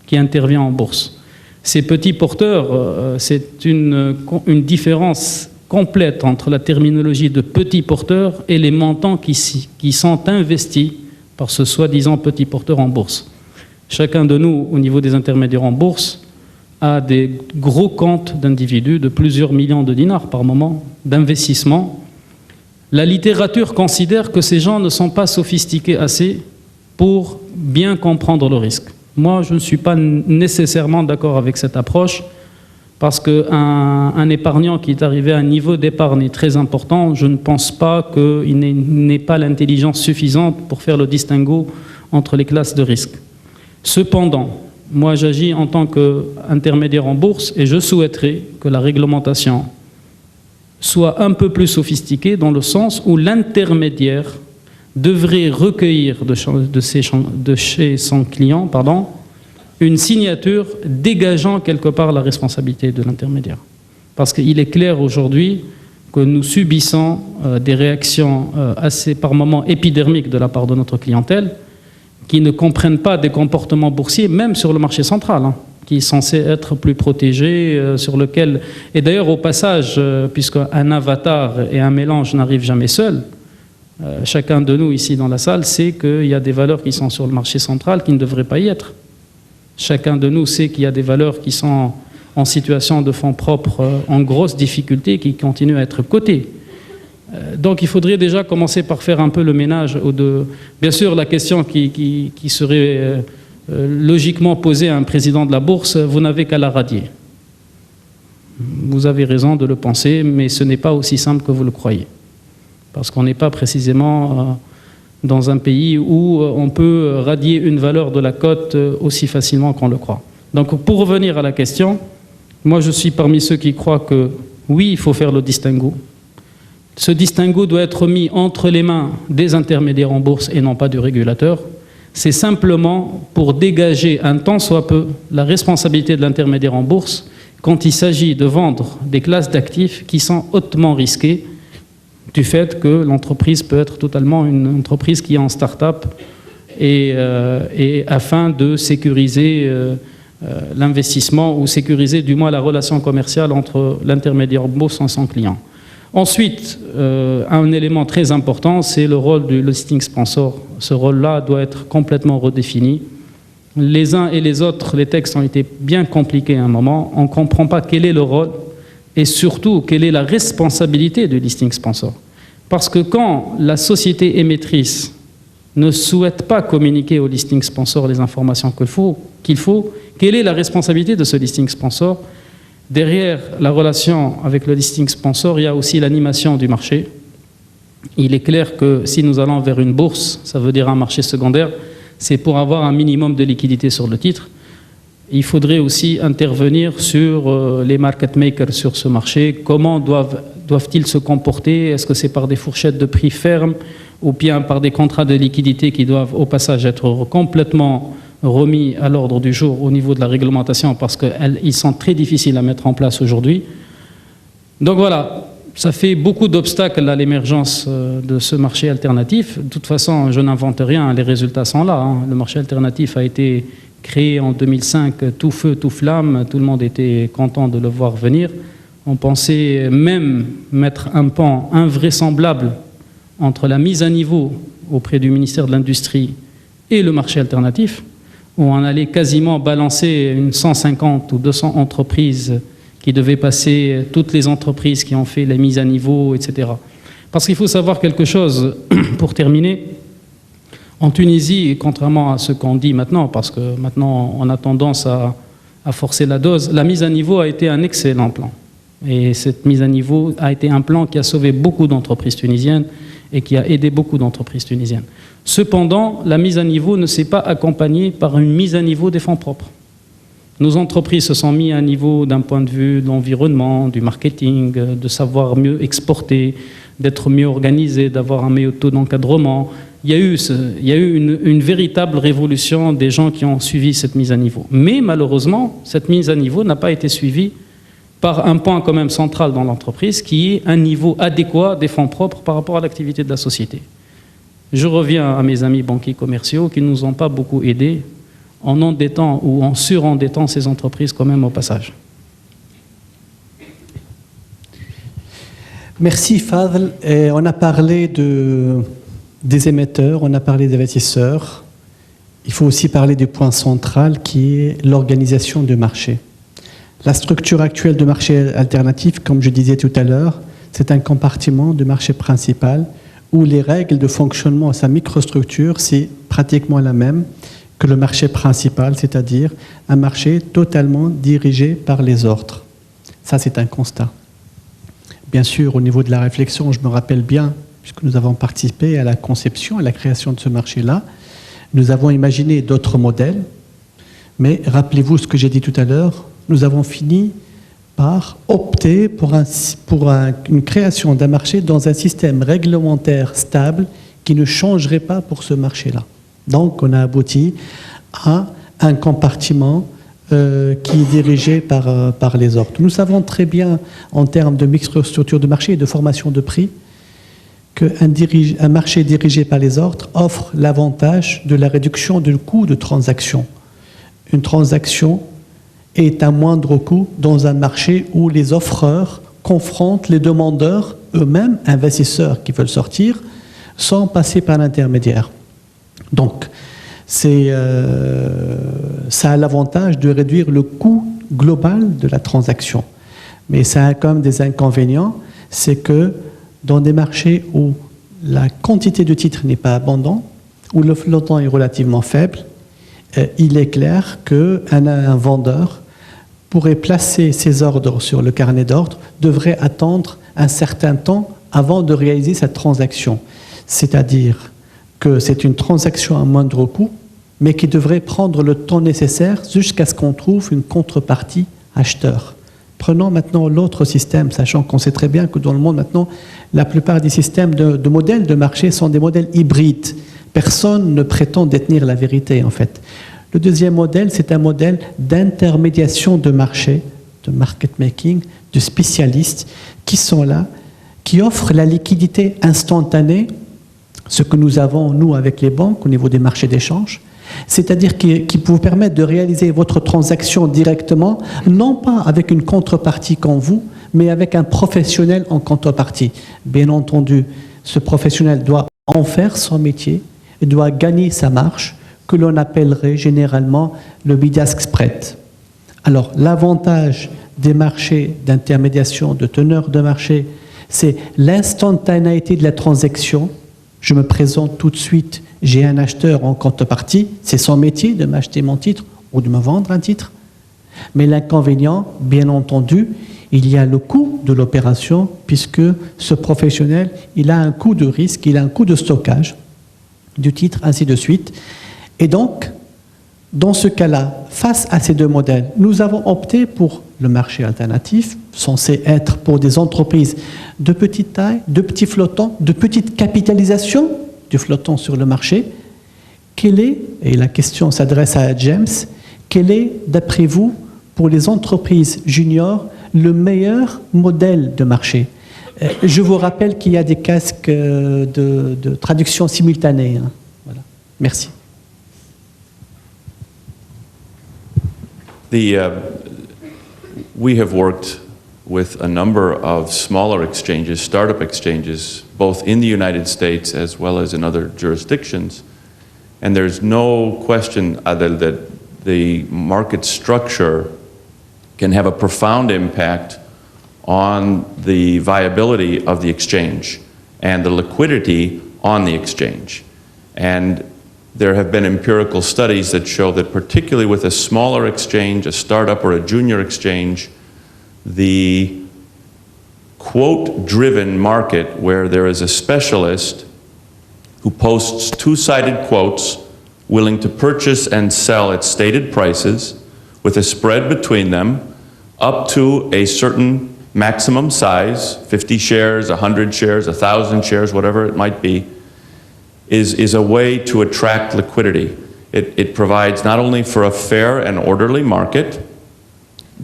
qui intervient en bourse. Ces petits porteurs, c'est une différence complète entre la terminologie de petit porteur et les montants qui sont investis par ce soi-disant petit porteur en bourse. Chacun de nous, au niveau des intermédiaires en bourse, a des gros comptes d'individus de plusieurs millions de dinars par moment d'investissement. La littérature considère que ces gens ne sont pas sophistiqués assez pour bien comprendre le risque. Moi, je ne suis pas nécessairement d'accord avec cette approche. Parce qu'un épargnant qui est arrivé à un niveau d'épargne très important, je ne pense pas qu'il n'ait pas l'intelligence suffisante pour faire le distinguo entre les classes de risque. Cependant, moi j'agis en tant qu'intermédiaire en bourse et je souhaiterais que la réglementation soit un peu plus sophistiquée dans le sens où l'intermédiaire devrait recueillir de chez son client, une signature dégageant quelque part la responsabilité de l'intermédiaire. Parce qu'il est clair aujourd'hui que nous subissons des réactions assez par moments épidermiques de la part de notre clientèle qui ne comprennent pas des comportements boursiers, même sur le marché central, qui est censé être plus protégé, sur lequel... Et d'ailleurs, au passage, puisqu'un avatar et un mélange n'arrivent jamais seuls, chacun de nous ici dans la salle sait qu'il y a des valeurs qui sont sur le marché central qui ne devraient pas y être. Chacun de nous sait qu'il y a des valeurs qui sont en situation de fonds propres en grosse difficulté qui continuent à être cotées. Donc il faudrait déjà commencer par faire un peu le ménage. Bien sûr, la question qui serait logiquement posée à un président de la bourse, vous n'avez qu'à la radier. Vous avez raison de le penser, mais ce n'est pas aussi simple que vous le croyez. Parce qu'on n'est pas précisément... dans un pays où on peut radier une valeur de la cote aussi facilement qu'on le croit. Donc pour revenir à la question, moi je suis parmi ceux qui croient que oui, il faut faire le distinguo. Ce distinguo doit être mis entre les mains des intermédiaires en bourse et non pas du régulateur. C'est simplement pour dégager un tant soit peu la responsabilité de l'intermédiaire en bourse quand il s'agit de vendre des classes d'actifs qui sont hautement risquées du fait que l'entreprise peut être totalement une entreprise qui est en start-up et afin de sécuriser l'investissement ou sécuriser du moins la relation commerciale entre l'intermédiaire en bourse et son client. Ensuite, un élément très important, c'est le rôle du listing sponsor. Ce rôle-là doit être complètement redéfini. Les uns et les autres, les textes ont été bien compliqués à un moment. On ne comprend pas quel est le rôle et surtout quelle est la responsabilité du listing sponsor. Parce que quand la société émettrice ne souhaite pas communiquer au listing sponsor les informations qu'il faut, quelle est la responsabilité de ce listing sponsor? Derrière la relation avec le listing sponsor, il y a aussi l'animation du marché. Il est clair que si nous allons vers une bourse, ça veut dire un marché secondaire, c'est pour avoir un minimum de liquidité sur le titre. Il faudrait aussi intervenir sur les market makers sur ce marché. Comment doivent-ils se comporter? Est-ce que c'est par des fourchettes de prix fermes ou bien par des contrats de liquidité qui doivent au passage être complètement remis à l'ordre du jour au niveau de la réglementation parce qu'ils sont très difficiles à mettre en place aujourd'hui. Donc voilà, ça fait beaucoup d'obstacles à l'émergence de ce marché alternatif. De toute façon, je n'invente rien, les résultats sont là. Le marché alternatif a été créé en 2005, tout feu, tout flamme, tout le monde était content de le voir venir. On pensait même mettre un pan invraisemblable entre la mise à niveau auprès du ministère de l'Industrie et le marché alternatif, où on allait quasiment balancer une 150 ou 200 entreprises qui devaient passer, toutes les entreprises qui ont fait les mises à niveau, etc. Parce qu'il faut savoir quelque chose, pour terminer, En Tunisie, contrairement à ce qu'on dit maintenant, parce que maintenant on a tendance à forcer la dose, la mise à niveau a été un excellent plan. Et cette mise à niveau a été un plan qui a sauvé beaucoup d'entreprises tunisiennes et qui a aidé beaucoup d'entreprises tunisiennes. Cependant, la mise à niveau ne s'est pas accompagnée par une mise à niveau des fonds propres. Nos entreprises se sont mises à niveau d'un point de vue de l'environnement, du marketing, de savoir mieux exporter, d'être mieux organisées, d'avoir un meilleur taux d'encadrement. Il y a eu une véritable révolution des gens qui ont suivi cette mise à niveau. Mais malheureusement, cette mise à niveau n'a pas été suivie par un point quand même central dans l'entreprise, qui est un niveau adéquat des fonds propres par rapport à l'activité de la société. Je reviens à mes amis banquiers commerciaux qui ne nous ont pas beaucoup aidés en endettant ou en surendettant ces entreprises quand même au passage. Merci Fadl. Et on a parlé des émetteurs, on a parlé des investisseurs. Il faut aussi parler du point central qui est l'organisation du marché. La structure actuelle du marché alternatif, comme je disais tout à l'heure, c'est un compartiment du marché principal où les règles de fonctionnement à sa microstructure, c'est pratiquement la même que le marché principal, c'est-à-dire un marché totalement dirigé par les ordres. Ça, c'est un constat. Bien sûr, au niveau de la réflexion, je me rappelle bien, puisque nous avons participé à la conception, à la création de ce marché-là, nous avons imaginé d'autres modèles, mais rappelez-vous ce que j'ai dit tout à l'heure, nous avons fini par opter pour une création d'un marché dans un système réglementaire stable qui ne changerait pas pour ce marché-là. Donc, on a abouti à un compartiment qui est dirigé par les ordres. Nous savons très bien, en termes de microstructure de marché et de formation de prix, qu'un marché dirigé par les ordres offre l'avantage de la réduction du coût de transaction. Une transaction est un moindre coût dans un marché où les offreurs confrontent les demandeurs eux-mêmes, investisseurs qui veulent sortir, sans passer par l'intermédiaire. Donc, ça a l'avantage de réduire le coût global de la transaction. Mais ça a quand même des inconvénients, c'est que dans des marchés où la quantité de titres n'est pas abondante, où le flottant est relativement faible, il est clair qu'un vendeur pourrait placer ses ordres sur le carnet d'ordre, devrait attendre un certain temps avant de réaliser cette transaction. C'est-à-dire que c'est une transaction à moindre coût, mais qui devrait prendre le temps nécessaire jusqu'à ce qu'on trouve une contrepartie acheteur. Prenons maintenant l'autre système, sachant qu'on sait très bien que dans le monde maintenant, la plupart des systèmes de modèles de marché sont des modèles hybrides. Personne ne prétend détenir la vérité, en fait. Le deuxième modèle, c'est un modèle d'intermédiation de marché, de market making, de spécialistes qui sont là, qui offrent la liquidité instantanée, ce que nous avons, nous, avec les banques, au niveau des marchés d'échange, c'est-à-dire qui vous permettent de réaliser votre transaction directement, non pas avec une contrepartie comme vous, mais avec un professionnel en contrepartie. Bien entendu, ce professionnel doit en faire son métier et doit gagner sa marge, que l'on appellerait généralement le bid-ask spread. Alors, l'avantage des marchés d'intermédiation, de teneur de marché, c'est l'instantanéité de la transaction. Je me présente tout de suite, j'ai un acheteur en contrepartie, c'est son métier de m'acheter mon titre ou de me vendre un titre. Mais l'inconvénient, bien entendu, il y a le coût de l'opération, puisque ce professionnel, il a un coût de risque, il a un coût de stockage du titre, ainsi de suite. Et donc, dans ce cas-là, face à ces deux modèles, nous avons opté pour le marché alternatif, censé être pour des entreprises de petite taille, de petits flottants, de petite capitalisation du flottant sur le marché. Quel est, et la question s'adresse à James, quel est, d'après vous, pour les entreprises juniors, le meilleur modèle de marché? Je vous rappelle qu'il y a des casques de traduction simultanée. Voilà. Merci. We have worked with a number of smaller exchanges, startup exchanges, both in the United States as well as in other jurisdictions. And there's no question, Adel, that the market structure can have a profound impact on the viability of the exchange and the liquidity on the exchange. And there have been empirical studies that show that particularly with a smaller exchange, a startup or a junior exchange, the quote-driven market where there is a specialist who posts two-sided quotes willing to purchase and sell at stated prices with a spread between them up to a certain maximum size, 50 shares, 100 shares, 1,000 shares, whatever it might be, is a way to attract liquidity. It provides not only for a fair and orderly market,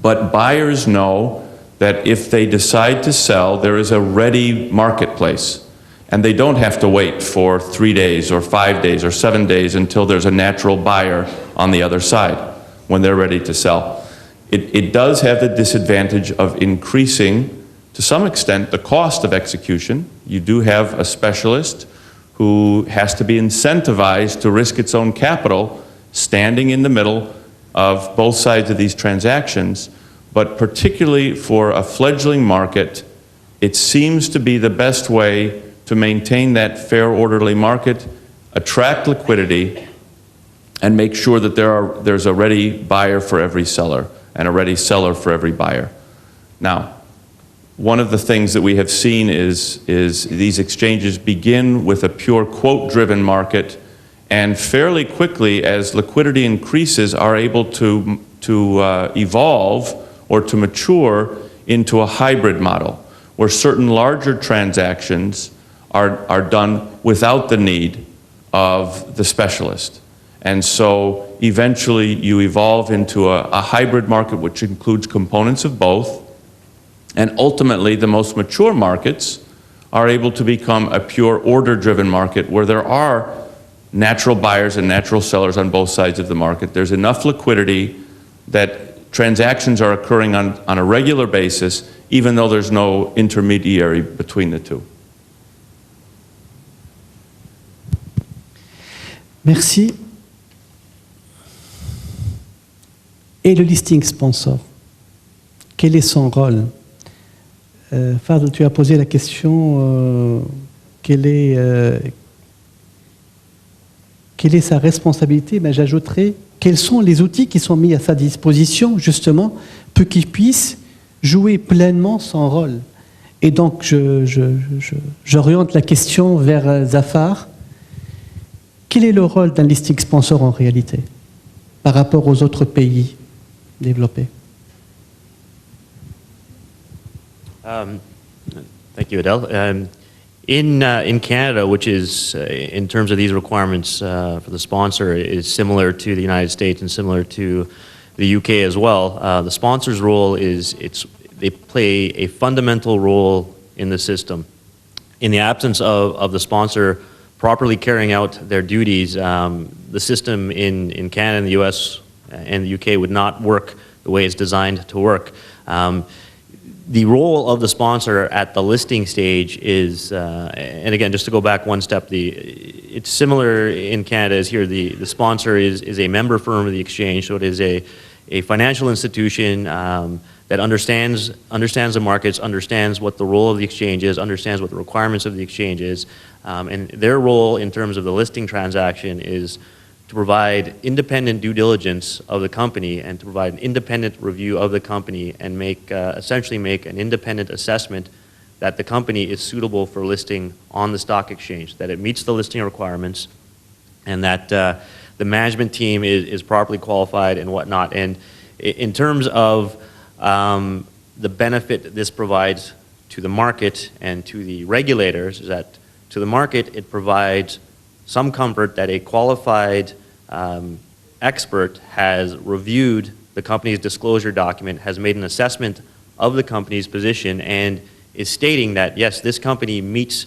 but buyers know that if they decide to sell, there is a ready marketplace. And they don't have to wait for 3 days or 5 days or 7 days until there's a natural buyer on the other side when they're ready to sell. It does have the disadvantage of increasing, to some extent, the cost of execution. You do have a specialist who has to be incentivized to risk its own capital, standing in the middle of both sides of these transactions. But particularly for a fledgling market, it seems to be the best way to maintain that fair, orderly market, attract liquidity, and make sure that there's a ready buyer for every seller and a ready seller for every buyer. Now, one of the things that we have seen is these exchanges begin with a pure quote-driven market, and fairly quickly, as liquidity increases, are able to evolve or to mature into a hybrid model, where certain larger transactions are done without the need of the specialist. And so eventually you evolve into a hybrid market which includes components of both. And ultimately the most mature markets are able to become a pure order-driven market where there are natural buyers and natural sellers on both sides of the market. There's enough liquidity that transactions are occurring on a regular basis, even though there's no intermediary between the two. Merci. Et le listing sponsor, quel est son rôle? Fadl, tu as posé la question, quelle est sa responsabilité? Mais j'ajouterais, quels sont les outils qui sont mis à sa disposition, justement, pour qu'il puisse jouer pleinement son rôle? Et donc, j'oriente la question vers Zafar. Quel est le rôle d'un listing sponsor en réalité, par rapport aux autres pays développés? Thank you, Adel. In Canada, which is, in terms of these requirements for the sponsor, is similar to the United States and similar to the UK as well, the sponsor's role is, they play a fundamental role in the system. In the absence of the sponsor properly carrying out their duties, the system in Canada and the US and the UK would not work the way it's designed to work. The role of the sponsor at the listing stage is, and again, just to go back one step, it's similar in Canada as here. The sponsor is a member firm of the exchange, so it is a financial institution that understands the markets, understands what the role of the exchange is, understands what the requirements of the exchange is, and their role in terms of the listing transaction is to provide independent due diligence of the company and to provide an independent review of the company and essentially make an independent assessment that the company is suitable for listing on the stock exchange, that it meets the listing requirements, and that the management team is properly qualified and whatnot. And in terms of the benefit this provides to the market and to the regulators, is that to the market it provides some comfort that a qualified expert has reviewed the company's disclosure document, has made an assessment of the company's position, and is stating that, yes, this company meets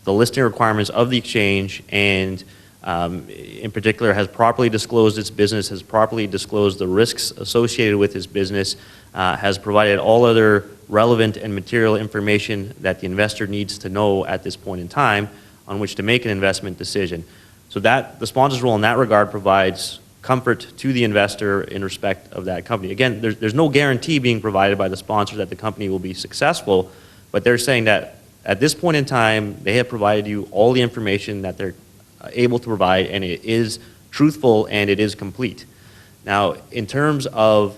the listing requirements of the exchange and in particular has properly disclosed its business, has properly disclosed the risks associated with its business, has provided all other relevant and material information that the investor needs to know at this point in time on which to make an investment decision. So that the sponsor's role in that regard provides comfort to the investor in respect of that company. Again, there's no guarantee being provided by the sponsor that the company will be successful, but they're saying that at this point in time, they have provided you all the information that they're able to provide, and it is truthful and it is complete. Now, in terms of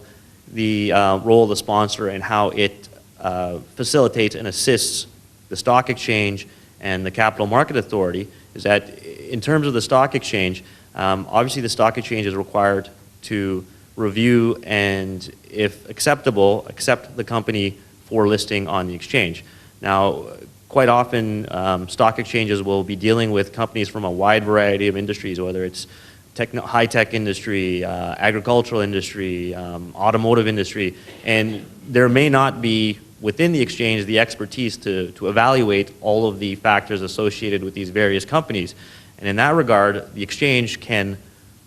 the role of the sponsor and how it facilitates and assists the stock exchange and the Capital Market Authority, is that in terms of the stock exchange, obviously the stock exchange is required to review and, if acceptable, accept the company for listing on the exchange. Now, quite often stock exchanges will be dealing with companies from a wide variety of industries, whether it's high-tech industry, agricultural industry, automotive industry, and there may not be within the exchange the expertise to evaluate all of the factors associated with these various companies. And in that regard, the exchange can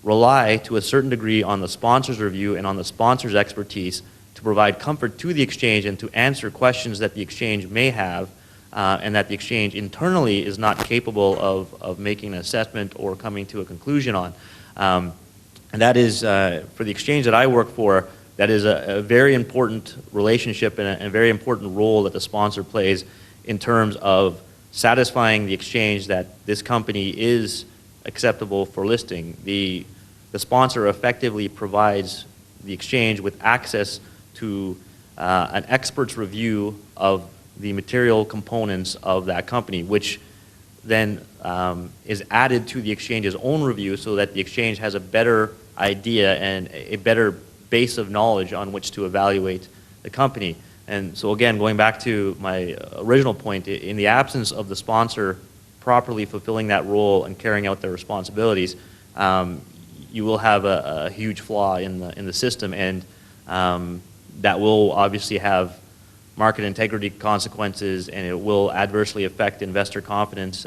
rely to a certain degree on the sponsor's review and on the sponsor's expertise to provide comfort to the exchange and to answer questions that the exchange may have and that the exchange internally is not capable of making an assessment or coming to a conclusion on. And that is, for the exchange that I work for, that is a very important relationship and a very important role that the sponsor plays in terms of satisfying the exchange that this company is acceptable for listing. The sponsor effectively provides the exchange with access to an expert's review of the material components of that company, which then is added to the exchange's own review so that the exchange has a better idea and a better base of knowledge on which to evaluate the company. And so again, going back to my original point, in the absence of the sponsor properly fulfilling that role and carrying out their responsibilities, you will have a huge flaw in the system, and that will obviously have market integrity consequences, and it will adversely affect investor confidence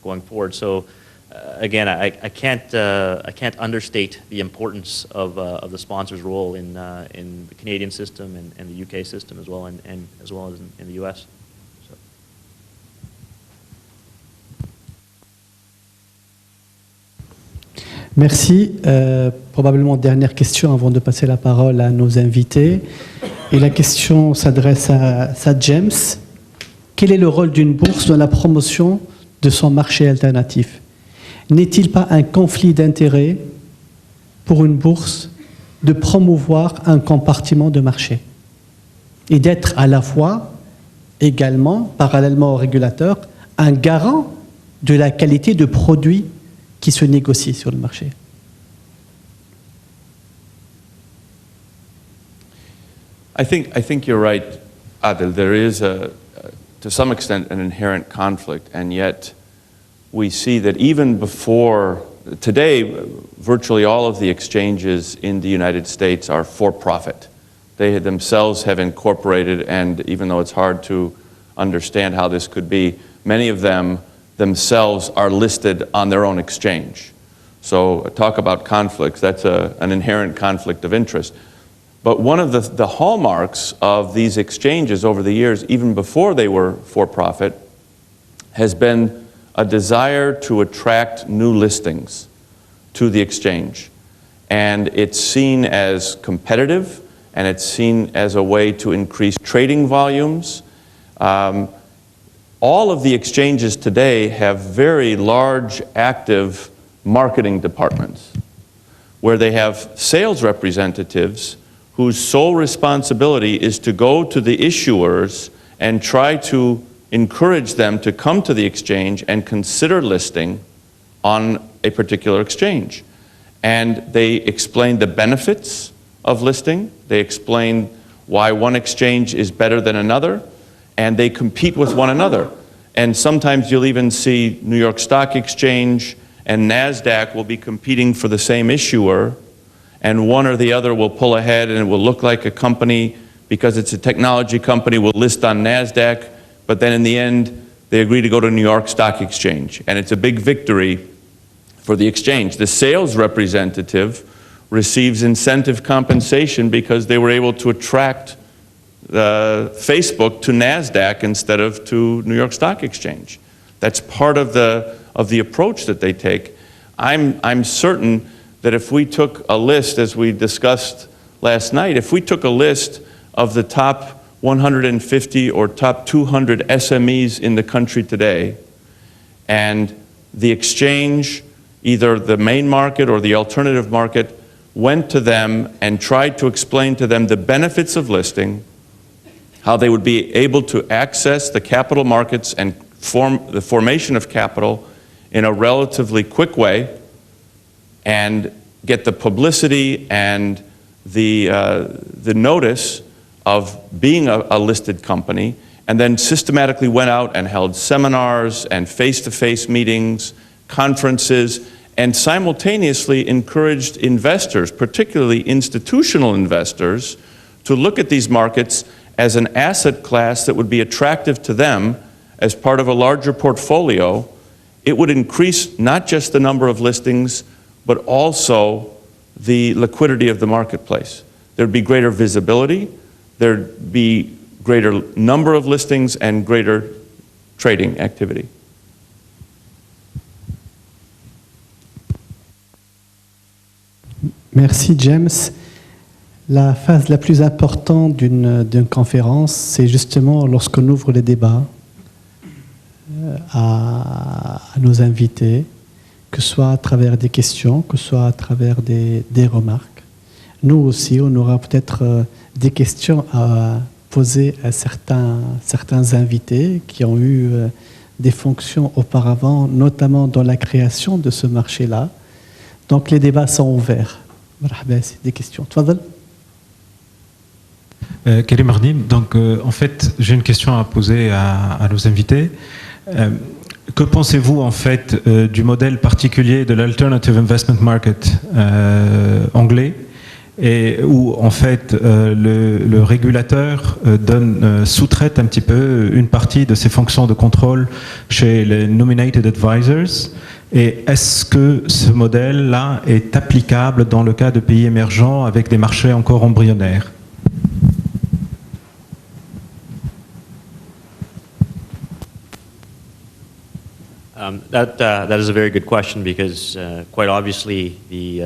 going forward. So again, I can't understate the importance of the sponsor's role in the Canadian system and the UK system as well, and as well as in the US. So. Merci. Probablement dernière question avant de passer la parole à nos invités. Et la question s'adresse à James. Quel est le rôle d'une bourse dans la promotion de son marché alternatif? N'est-il pas un conflit d'intérêts pour une bourse de promouvoir un compartiment de marché et d'être à la fois, également, parallèlement au régulateur, un garant de la qualité de produits qui se négocient sur le marché? I think you're right, Adel. There is, to some extent, an inherent conflict, and yet we see that even before, today, virtually all of the exchanges in the United States are for-profit. They themselves have incorporated, and even though it's hard to understand how this could be, many of them themselves are listed on their own exchange. So talk about conflicts, that's an inherent conflict of interest. But one of the hallmarks of these exchanges over the years, even before they were for-profit, has been a desire to attract new listings to the exchange. And it's seen as competitive, and it's seen as a way to increase trading volumes. All of the exchanges today have very large, active marketing departments where they have sales representatives whose sole responsibility is to go to the issuers and try to encourage them to come to the exchange and consider listing on a particular exchange. And they explain the benefits of listing, they explain why one exchange is better than another, and they compete with one another. And sometimes you'll even see New York Stock Exchange and NASDAQ will be competing for the same issuer, and one or the other will pull ahead, and it will look like a company, because it's a technology company, will list on NASDAQ, but then in the end, they agree to go to New York Stock Exchange. And it's a big victory for the exchange. The sales representative receives incentive compensation because they were able to attract Facebook to NASDAQ instead of to New York Stock Exchange. That's part of the approach that they take. I'm certain that if we took a list, as we discussed last night, if we took a list of the top 150 or top 200 SMEs in the country today and the exchange, either the main market or the alternative market, went to them and tried to explain to them the benefits of listing, how they would be able to access the capital markets and the formation of capital in a relatively quick way, and get the publicity and the notice of being a listed company, and then systematically went out and held seminars and face-to-face meetings, conferences, and simultaneously encouraged investors, particularly institutional investors, to look at these markets as an asset class that would be attractive to them as part of a larger portfolio. It would increase not just the number of listings, but also the liquidity of the marketplace. There'd be greater visibility, there'd be greater number of listings and greater trading activity. Merci James. La phase la plus importante d'une conférence, c'est justement lorsqu'on ouvre les débats à nos invités, que ce soit à travers des questions, que ce soit à travers des remarques. Nous aussi, on aura peut-être des questions à poser à certains invités qui ont eu des fonctions auparavant, notamment dans la création de ce marché-là. Donc les débats sont ouverts. Des questions. Tfadal. Karim Ardim, donc en fait j'ai une question à poser à nos invités. Que pensez-vous en fait du modèle particulier de l'Alternative Investment Market anglais, et où en fait le régulateur sous-traite un petit peu une partie de ses fonctions de contrôle chez les Nominated Advisors? Et est-ce que ce modèle-là est applicable dans le cas de pays émergents avec des marchés encore embryonnaires? That is a very good question, because quite obviously the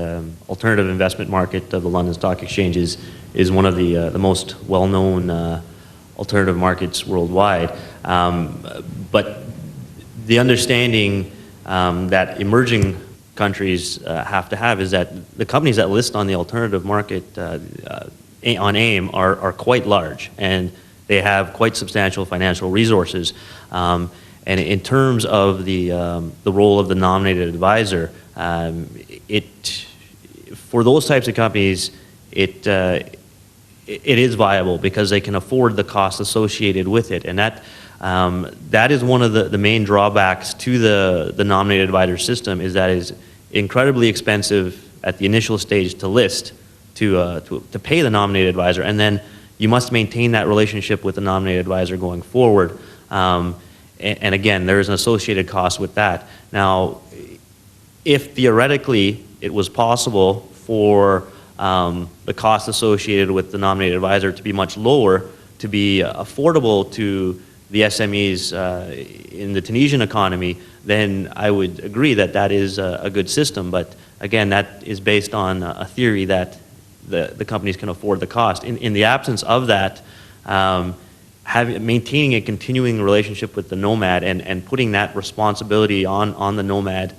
alternative investment market of the London Stock Exchange is one of the most well-known alternative markets worldwide. But the understanding that emerging countries have to have is that the companies that list on the alternative market on AIM are quite large, and they have quite substantial financial resources. And in terms of the role of the nominated advisor, for those types of companies, it is viable because they can afford the costs associated with it, and that is one of the main drawbacks to the nominated advisor system, is that it's incredibly expensive at the initial stage to list, to pay the nominated advisor, and then you must maintain that relationship with the nominated advisor going forward. And again, there is an associated cost with that. Now, if theoretically it was possible for the cost associated with the nominated advisor to be much lower, to be affordable to the SMEs in the Tunisian economy, then I would agree that that is a good system. But again, that is based on a theory that the companies can afford the cost. In the absence of that, maintaining a continuing relationship with the nomad and putting that responsibility on the nomad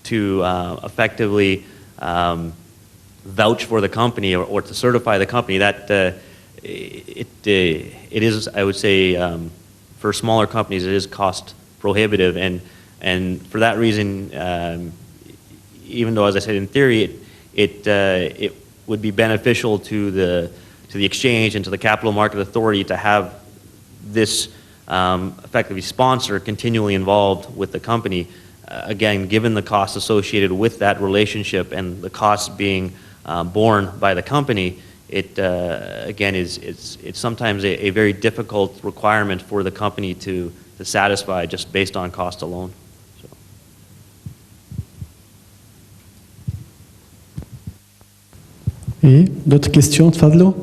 to effectively vouch for the company or to certify the company, that it is, I would say, for smaller companies, it is cost prohibitive, and for that reason, even though, as I said, in theory, it would be beneficial to the exchange and to the Capital Market Authority to have this effectively sponsor continually involved with the company. Again, given the costs associated with that relationship and the costs being borne by the company, it again it's sometimes a very difficult requirement for the company to satisfy just based on cost alone. So. Et d'autres questions, Tfadlo?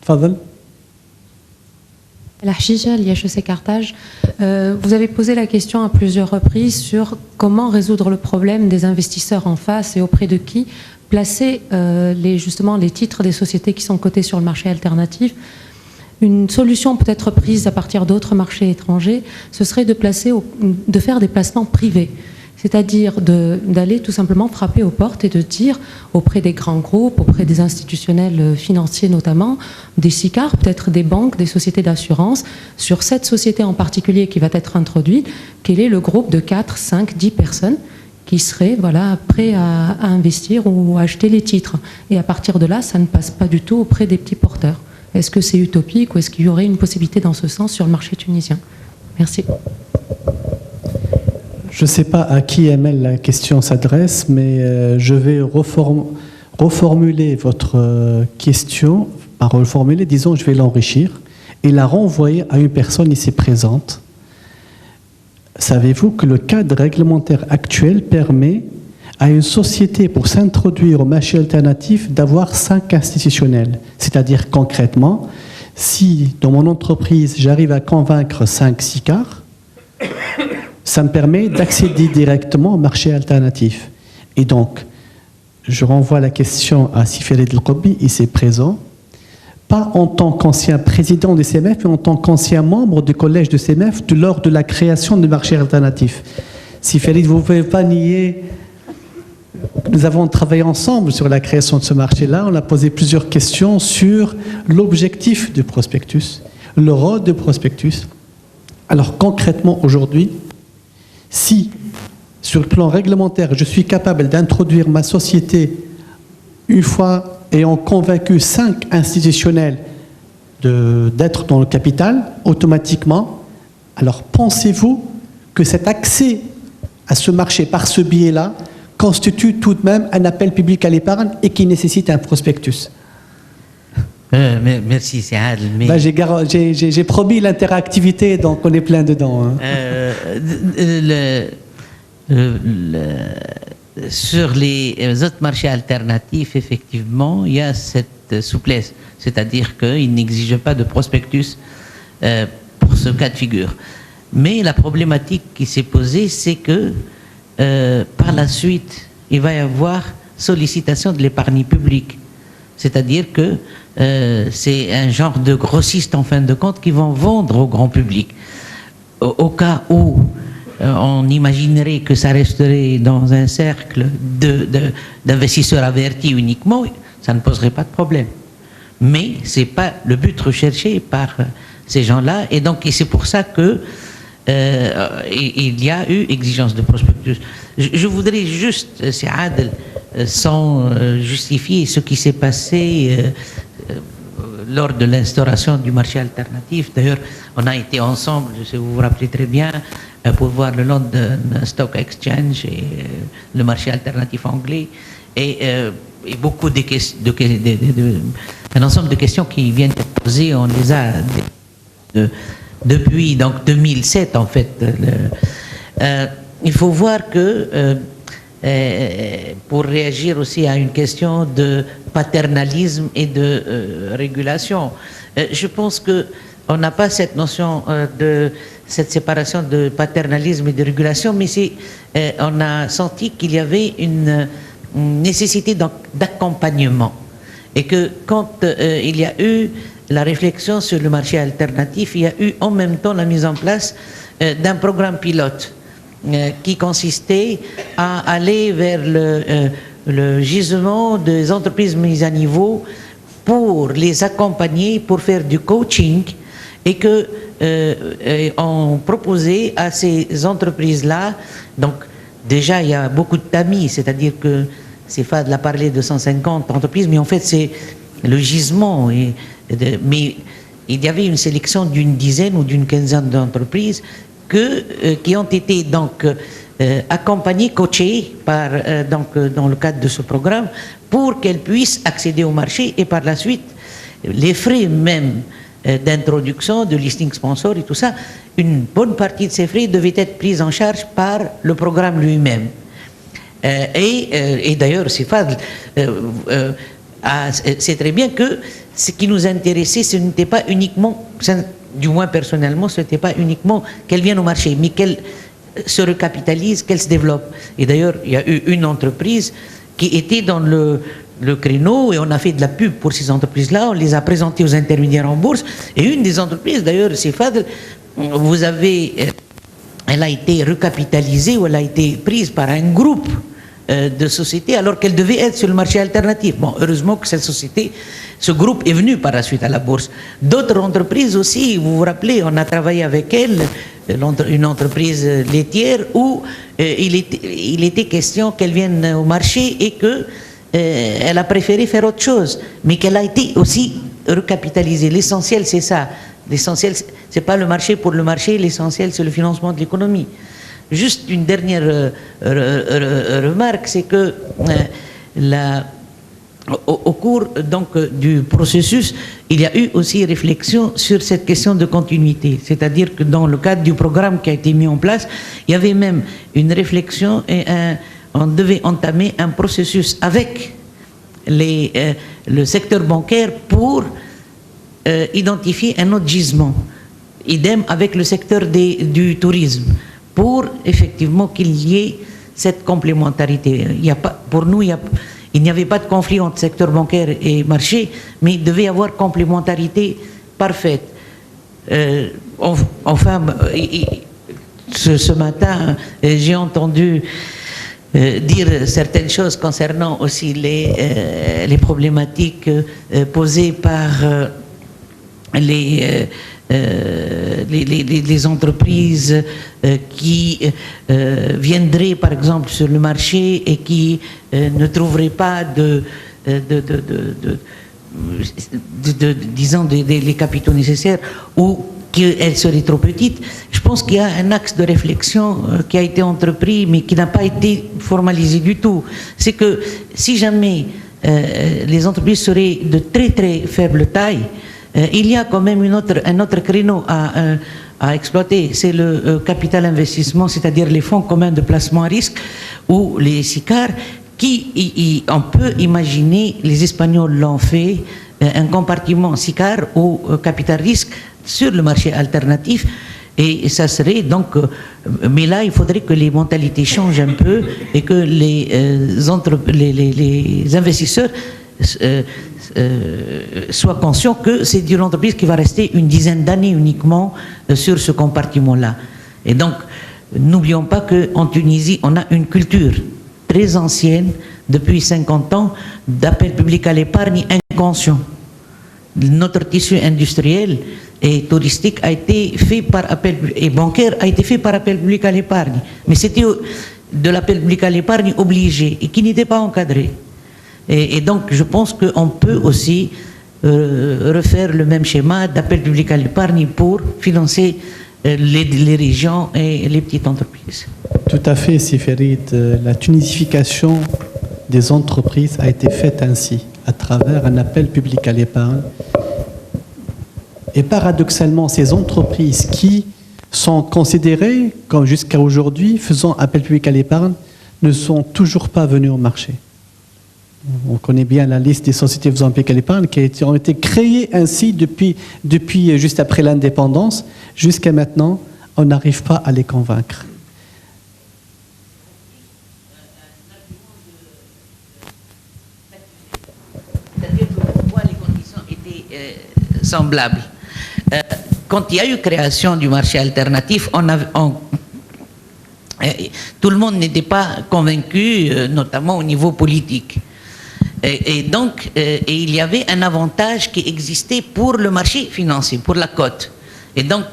Tfadl. Al-Hachija, l'IHEC Carthage, vous avez posé la question à plusieurs reprises sur comment résoudre le problème des investisseurs en face et auprès de qui placer justement les titres des sociétés qui sont cotées sur le marché alternatif. Une solution peut-être prise à partir d'autres marchés étrangers, ce serait de faire des placements privés. C'est-à-dire d'aller tout simplement frapper aux portes et de dire auprès des grands groupes, auprès des institutionnels financiers notamment, des SICAR, peut-être des banques, des sociétés d'assurance, sur cette société en particulier qui va être introduite, quel est le groupe de 4, 5, 10 personnes qui seraient prêts à investir ou à acheter les titres. Et à partir de là, ça ne passe pas du tout auprès des petits porteurs. Est-ce que c'est utopique ou est-ce qu'il y aurait une possibilité dans ce sens sur le marché tunisien? Merci. Je ne sais pas à qui ML la question s'adresse, mais je vais reformuler votre question, pas reformuler, disons, je vais l'enrichir et la renvoyer à une personne ici présente. Savez-vous que le cadre réglementaire actuel permet à une société, pour s'introduire au marché alternatif, d'avoir 5 institutionnels? C'est-à-dire concrètement, si dans mon entreprise, j'arrive à convaincre 5 SICAR, ça me permet d'accéder directement au marché alternatif. Et donc, je renvoie la question à Sifarid El-Qobbi, ici présent, pas en tant qu'ancien président du CMF, mais en tant qu'ancien membre du collège du CMF lors de la création du marché alternatif. Sifarid, vous ne pouvez pas nier, nous avons travaillé ensemble sur la création de ce marché-là, on a posé plusieurs questions sur l'objectif du prospectus, le rôle du prospectus. Alors concrètement aujourd'hui, si, sur le plan réglementaire, je suis capable d'introduire ma société une fois ayant convaincu 5 institutionnels d'être dans le capital, automatiquement, alors pensez-vous que cet accès à ce marché par ce biais-là constitue tout de même un appel public à l'épargne et qui nécessite un prospectus? Merci, c'est Adel. Mais... j'ai promis l'interactivité, donc on est plein dedans. Hein. Sur les autres marchés alternatifs, effectivement, il y a cette souplesse. C'est-à-dire qu'ils n'exigent pas de prospectus pour ce cas de figure. Mais la problématique qui s'est posée, c'est que par la suite, il va y avoir sollicitation de l'épargne publique. C'est-à-dire que c'est un genre de grossistes en fin de compte qui vont vendre au grand public. Au cas où on imaginerait que ça resterait dans un cercle d'investisseurs avertis uniquement, ça ne poserait pas de problème. Mais ce n'est pas le but recherché par ces gens-là. Et donc c'est pour ça que il y a eu exigence de prospectus. Je voudrais juste, c'est Adel, sans justifier ce qui s'est passé lors de l'instauration du marché alternatif. D'ailleurs, on a été ensemble, si vous vous rappelez très bien, pour voir le London Stock Exchange et le marché alternatif anglais. Et beaucoup un ensemble de questions qui viennent d'être posées, on les a depuis donc 2007 en fait. Il faut voir que pour réagir aussi à une question de paternalisme et de régulation, je pense que on n'a pas cette notion de cette séparation de paternalisme et de régulation, mais on a senti qu'il y avait une nécessité d'accompagnement et que quand il y a eu la réflexion sur le marché alternatif, il y a eu en même temps la mise en place d'un programme pilote qui consistait à aller vers le gisement des entreprises mises à niveau pour les accompagner, pour faire du coaching et que on proposait à ces entreprises-là, donc déjà il y a beaucoup de tamis, c'est-à-dire que Fad l'a parlé de 150 entreprises, mais en fait c'est le gisement. Mais il y avait une sélection d'une dizaine ou d'une quinzaine d'entreprises qui ont été donc accompagnées, coachées dans le cadre de ce programme pour qu'elles puissent accéder au marché et par la suite les frais même d'introduction, de listing sponsor et tout ça, une bonne partie de ces frais devait être prise en charge par le programme lui-même. Et d'ailleurs, Sifad c'est très bien que ce qui nous intéressait, ce n'était pas uniquement, du moins personnellement, ce n'était pas uniquement qu'elle vienne au marché, mais qu'elle se recapitalise, qu'elle se développe. Et d'ailleurs, il y a eu une entreprise qui était dans le créneau et on a fait de la pub pour ces entreprises-là, on les a présentées aux intermédiaires en bourse. Et une des entreprises, d'ailleurs, c'est Fadl, elle a été recapitalisée ou elle a été prise par un groupe de sociétés alors qu'elle devait être sur le marché alternatif. Bon, heureusement que cette société, ce groupe est venu par la suite à la bourse. D'autres entreprises aussi, vous vous rappelez, on a travaillé avec elle, une entreprise laitière où il était question qu'elle vienne au marché et que elle a préféré faire autre chose, mais qu'elle a été aussi recapitalisée. L'essentiel, c'est ça. L'essentiel, c'est pas le marché pour le marché, l'essentiel, c'est le financement de l'économie. Juste une dernière remarque, c'est que au cours donc du processus, il y a eu aussi réflexion sur cette question de continuité. C'est-à-dire que dans le cadre du programme qui a été mis en place, il y avait même une réflexion et on devait entamer un processus avec le secteur bancaire pour identifier un autre gisement. Idem avec le secteur du tourisme, pour effectivement qu'il y ait cette complémentarité. Pour nous, il n'y avait pas de conflit entre secteur bancaire et marché, mais il devait y avoir complémentarité parfaite. Enfin, ce matin, j'ai entendu dire certaines choses concernant aussi les problématiques posées par les entreprises qui viendraient par exemple sur le marché et qui ne trouveraient pas disons les capitaux nécessaires ou qu'elles seraient trop petites. Je pense qu'il y a un axe de réflexion qui a été entrepris mais qui n'a pas été formalisé du tout. C'est que si jamais les entreprises seraient de très très faible taille, il y a quand même un autre créneau à exploiter, c'est le capital investissement, c'est-à-dire les fonds communs de placement à risque ou les SICAR, on peut imaginer, les Espagnols l'ont fait, un compartiment SICAR ou capital risque sur le marché alternatif. Et ça serait donc, mais là il faudrait que les mentalités changent un peu et que les investisseurs soient conscients que c'est une entreprise qui va rester une dizaine d'années uniquement sur ce compartiment-là. Et donc, n'oublions pas qu'en Tunisie, on a une culture très ancienne, depuis 50 ans, d'appel public à l'épargne inconscient. Notre tissu industriel et touristique a été fait par appel, et bancaire a été fait par appel public à l'épargne. Mais c'était de l'appel public à l'épargne obligé et qui n'était pas encadré. Et donc, je pense qu'on peut aussi refaire le même schéma d'appel public à l'épargne pour financer les régions et les petites entreprises. Tout à fait, Sifarid. La tunisification des entreprises a été faite ainsi, à travers un appel public à l'épargne. Et paradoxalement, ces entreprises qui sont considérées comme jusqu'à aujourd'hui faisant appel public à l'épargne ne sont toujours pas venues au marché. On connaît bien la liste des sociétés faisant appel à l'épargne qui ont été créées ainsi depuis juste après l'indépendance. Jusqu'à maintenant, on n'arrive pas à les convaincre. C'est-à-dire que pour moi, les conditions étaient semblables. Quand il y a eu création du marché alternatif, tout le monde n'était pas convaincu, notamment au niveau politique. Et donc, il y avait un avantage qui existait pour le marché financier, pour la cote. Et donc,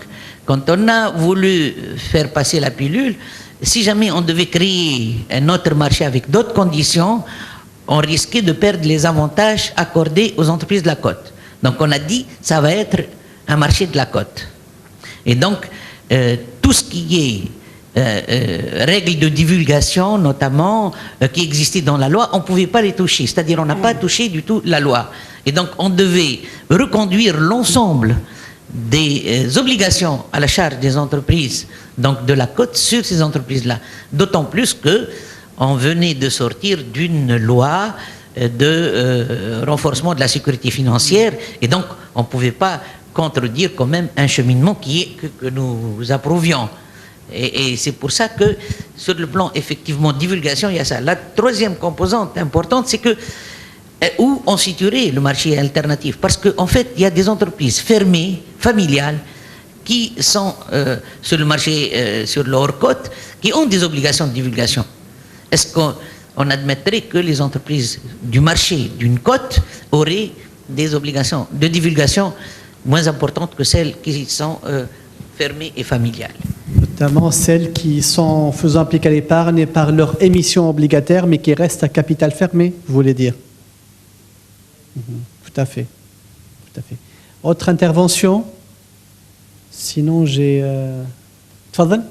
quand on a voulu faire passer la pilule, si jamais on devait créer un autre marché avec d'autres conditions, on risquait de perdre les avantages accordés aux entreprises de la cote. Donc, on a dit, ça va être un marché de la cote. Et donc, tout ce qui est règles de divulgation, notamment, qui existaient dans la loi, on ne pouvait pas les toucher. C'est-à-dire, on n'a pas touché du tout la loi. Et donc, on devait reconduire l'ensemble des obligations à la charge des entreprises, donc de la cote sur ces entreprises-là. D'autant plus que on venait de sortir d'une loi de renforcement de la sécurité financière, et donc on ne pouvait pas contredire quand même un cheminement que nous approuvions. Et c'est pour ça que, sur le plan, effectivement, divulgation, il y a ça. La troisième composante importante, c'est que où on situerait le marché alternatif. Parce qu'en fait, il y a des entreprises fermées, familiales, qui sont sur le marché, sur le hors-côte, qui ont des obligations de divulgation. Est-ce qu'on admettrait que les entreprises du marché d'une côte auraient des obligations de divulgation moins importantes que celles qui sont fermées et familiales? Notamment celles qui sont faisant appliquer à l'épargne par leur émission obligataire, mais qui restent à capital fermé, vous voulez dire? Tout à fait. Tout à fait. Autre intervention? Sinon, j'ai... Tfadal.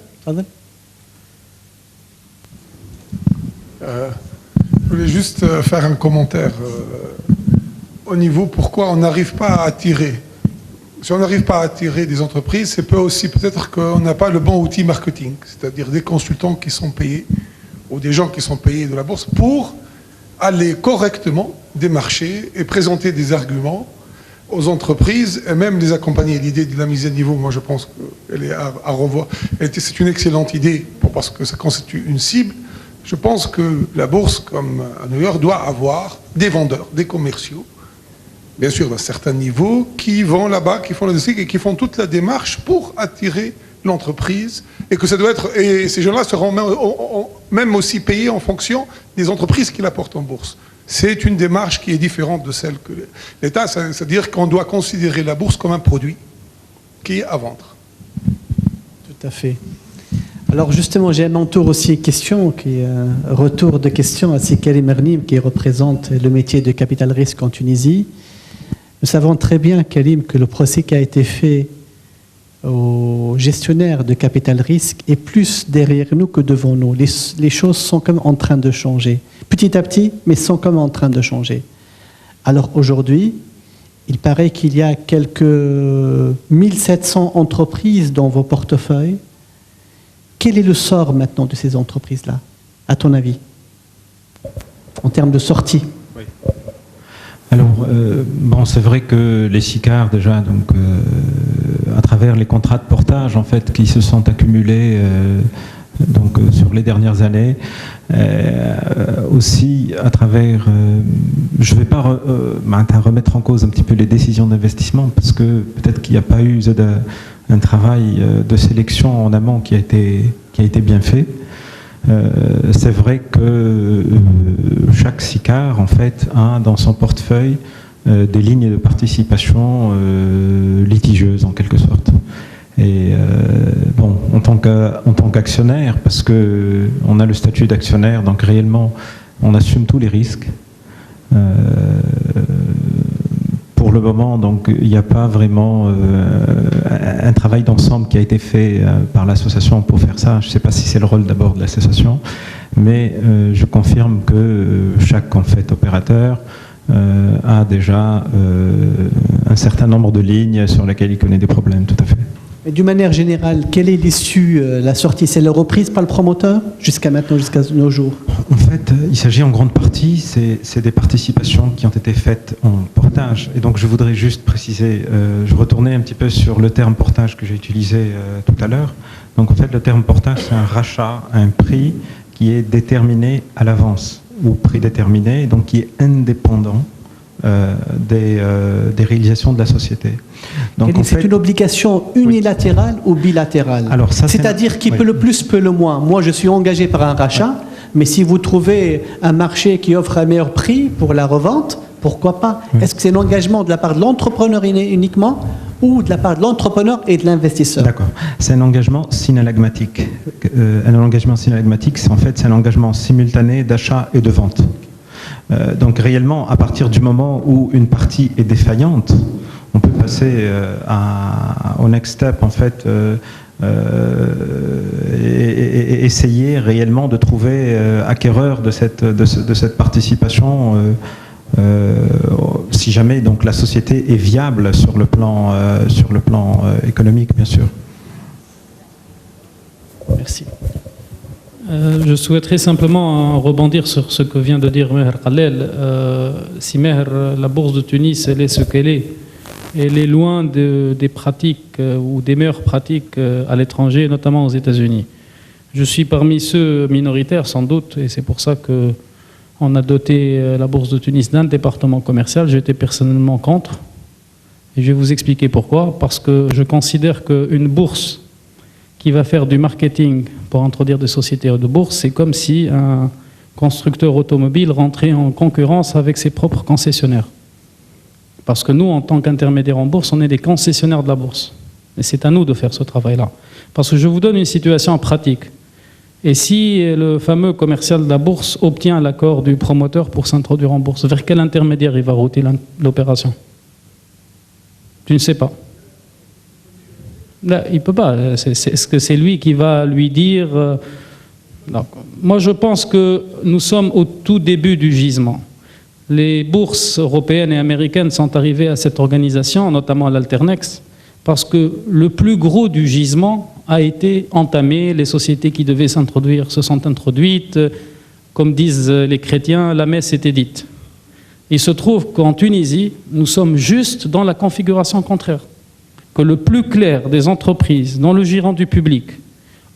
Je voulais juste faire un commentaire au niveau pourquoi on n'arrive pas à attirer. Si on n'arrive pas à attirer des entreprises, c'est aussi peut-être qu'on n'a pas le bon outil marketing, c'est-à-dire des consultants qui sont payés ou des gens qui sont payés de la bourse pour aller correctement démarcher et présenter des arguments aux entreprises et même les accompagner. L'idée de la mise à niveau, moi je pense qu'elle est à revoir. C'est une excellente idée parce que ça constitue une cible. Je pense que la bourse, comme à New York, doit avoir des vendeurs, des commerciaux, bien sûr d'un certain niveau, qui vont là-bas, qui font le dossier et qui font toute la démarche pour attirer l'entreprise. Et que ça doit être, et ces gens-là seront même aussi payés en fonction des entreprises qui la portent en bourse. C'est une démarche qui est différente de celle que l'État, c'est-à-dire qu'on doit considérer la bourse comme un produit qui est à vendre. Tout à fait. Alors justement, j'ai à mon tour aussi une question, qui est un retour de question à Karim Ernim, qui représente le métier de capital risque en Tunisie. Nous savons très bien, Karim, que le procès qui a été fait aux gestionnaires de capital risque est plus derrière nous que devant nous. Les choses sont comme en train de changer. Petit à petit, mais sont comme en train de changer. Alors aujourd'hui, il paraît qu'il y a quelques 1700 entreprises dans vos portefeuilles. Quel est le sort maintenant de ces entreprises-là, à ton avis, en termes de sortie? Oui. Alors, bon, c'est vrai que les SICAR, déjà, donc, à travers les contrats de portage, en fait, qui se sont accumulés donc, sur les dernières années, aussi à travers... je ne vais pas remettre en cause un petit peu les décisions d'investissement, parce que peut-être qu'il n'y a pas eu un travail de sélection en amont qui a été bien fait. C'est vrai que chaque SICAR, en fait, a dans son portefeuille des lignes de participation litigieuses, en quelque sorte. Et bon, en tant qu'actionnaire, parce qu'on a le statut d'actionnaire, donc réellement, on assume tous les risques. Pour le moment, donc, il n'y a pas vraiment un travail d'ensemble qui a été fait par l'association pour faire ça. Je ne sais pas si c'est le rôle d'abord de l'association, mais je confirme que chaque en fait, opérateur a déjà un certain nombre de lignes sur lesquelles il connaît des problèmes, tout à fait. Mais d'une manière générale, quelle est l'issue, la sortie? C'est la reprise par le promoteur jusqu'à maintenant, jusqu'à nos jours? En fait, il s'agit en grande partie, c'est des participations qui ont été faites en portage. Et donc je voudrais juste préciser, je retournais un petit peu sur le terme portage que j'ai utilisé tout à l'heure. Donc en fait, le terme portage, c'est un rachat à un prix qui est déterminé à l'avance, ou prédéterminé, donc qui est indépendant des réalisations de la société. C'est une obligation unilatérale ou bilatérale? C'est-à-dire qui peut le plus, peut le moins. Moi, je suis engagé par un rachat, mais si vous trouvez un marché qui offre un meilleur prix pour la revente, pourquoi pas? Est-ce que c'est l'engagement de la part de l'entrepreneur uniquement ou de la part de l'entrepreneur et de l'investisseur? D'accord. C'est un engagement synalagmatique. Un engagement synalagmatique, c'est un engagement simultané d'achat et de vente. Donc réellement, à partir du moment où une partie est défaillante, on peut passer au next step, en fait, et essayer réellement de trouver acquéreur de cette participation, si jamais donc la société est viable sur le plan économique, bien sûr. Merci. Je souhaiterais simplement rebondir sur ce que vient de dire Meher Khalel. Si Meher, la bourse de Tunis, elle est ce qu'elle est. Elle est loin des pratiques ou des meilleures pratiques à l'étranger, notamment aux États-Unis. Je suis parmi ceux minoritaires, sans doute, et c'est pour ça que On a doté la Bourse de Tunis d'un département commercial. J'étais personnellement contre. Et je vais vous expliquer pourquoi. Parce que je considère qu'une bourse qui va faire du marketing pour introduire des sociétés de bourse, c'est comme si un constructeur automobile rentrait en concurrence avec ses propres concessionnaires. Parce que nous, en tant qu'intermédiaires en bourse, on est des concessionnaires de la bourse. Et c'est à nous de faire ce travail-là. Parce que je vous donne une situation pratique. Et si le fameux commercial de la bourse obtient l'accord du promoteur pour s'introduire en bourse, vers quel intermédiaire il va router l'opération? Tu ne sais pas. Là, il ne peut pas. Est-ce que c'est lui qui va lui dire... Donc, moi, je pense que nous sommes au tout début du gisement. Les bourses européennes et américaines sont arrivées à cette organisation, notamment l'Alternex, parce que le plus gros du gisement a été entamé. Les sociétés qui devaient s'introduire se sont introduites. Comme disent les chrétiens, la messe était dite. Il se trouve qu'en Tunisie, nous sommes juste dans la configuration contraire. Que le plus clair des entreprises dans le giron du public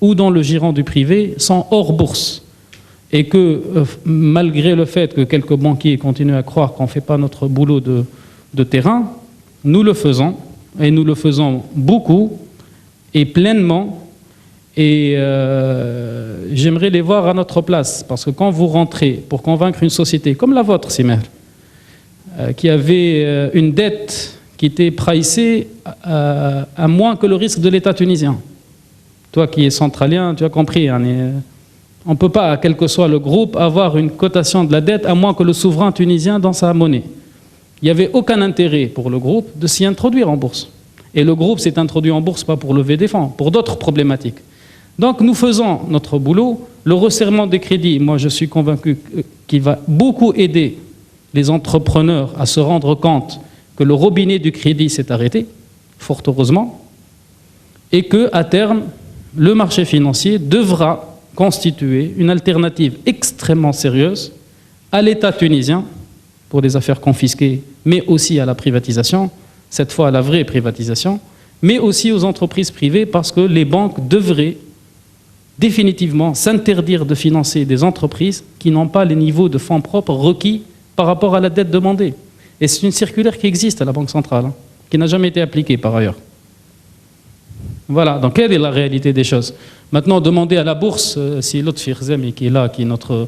ou dans le giron du privé sont hors bourse. Et que malgré le fait que quelques banquiers continuent à croire qu'on ne fait pas notre boulot de terrain, nous le faisons, et nous le faisons beaucoup et pleinement, et j'aimerais les voir à notre place, parce que quand vous rentrez pour convaincre une société comme la vôtre, Simer, qui avait une dette qui était pricée à moins que le risque de l'État tunisien. Toi qui es centralien, tu as compris, hein, on ne peut pas, quel que soit le groupe, avoir une cotation de la dette à moins que le souverain tunisien dans sa monnaie. Il n'y avait aucun intérêt pour le groupe de s'y introduire en bourse. Et le groupe s'est introduit en bourse pas pour lever des fonds, pour d'autres problématiques. Donc nous faisons notre boulot. Le resserrement des crédits, moi je suis convaincu qu'il va beaucoup aider les entrepreneurs à se rendre compte que le robinet du crédit s'est arrêté, fort heureusement, et qu'à terme, le marché financier devra constituer une alternative extrêmement sérieuse à l'État tunisien pour des affaires confisquées, mais aussi à la privatisation, cette fois à la vraie privatisation, mais aussi aux entreprises privées parce que les banques devraient définitivement s'interdire de financer des entreprises qui n'ont pas les niveaux de fonds propres requis par rapport à la dette demandée. Et c'est une circulaire qui existe à la Banque centrale, hein, qui n'a jamais été appliquée par ailleurs. Voilà, donc quelle est la réalité des choses? Maintenant, demander à la bourse, si l'autre Firzem qui est là, qui est notre...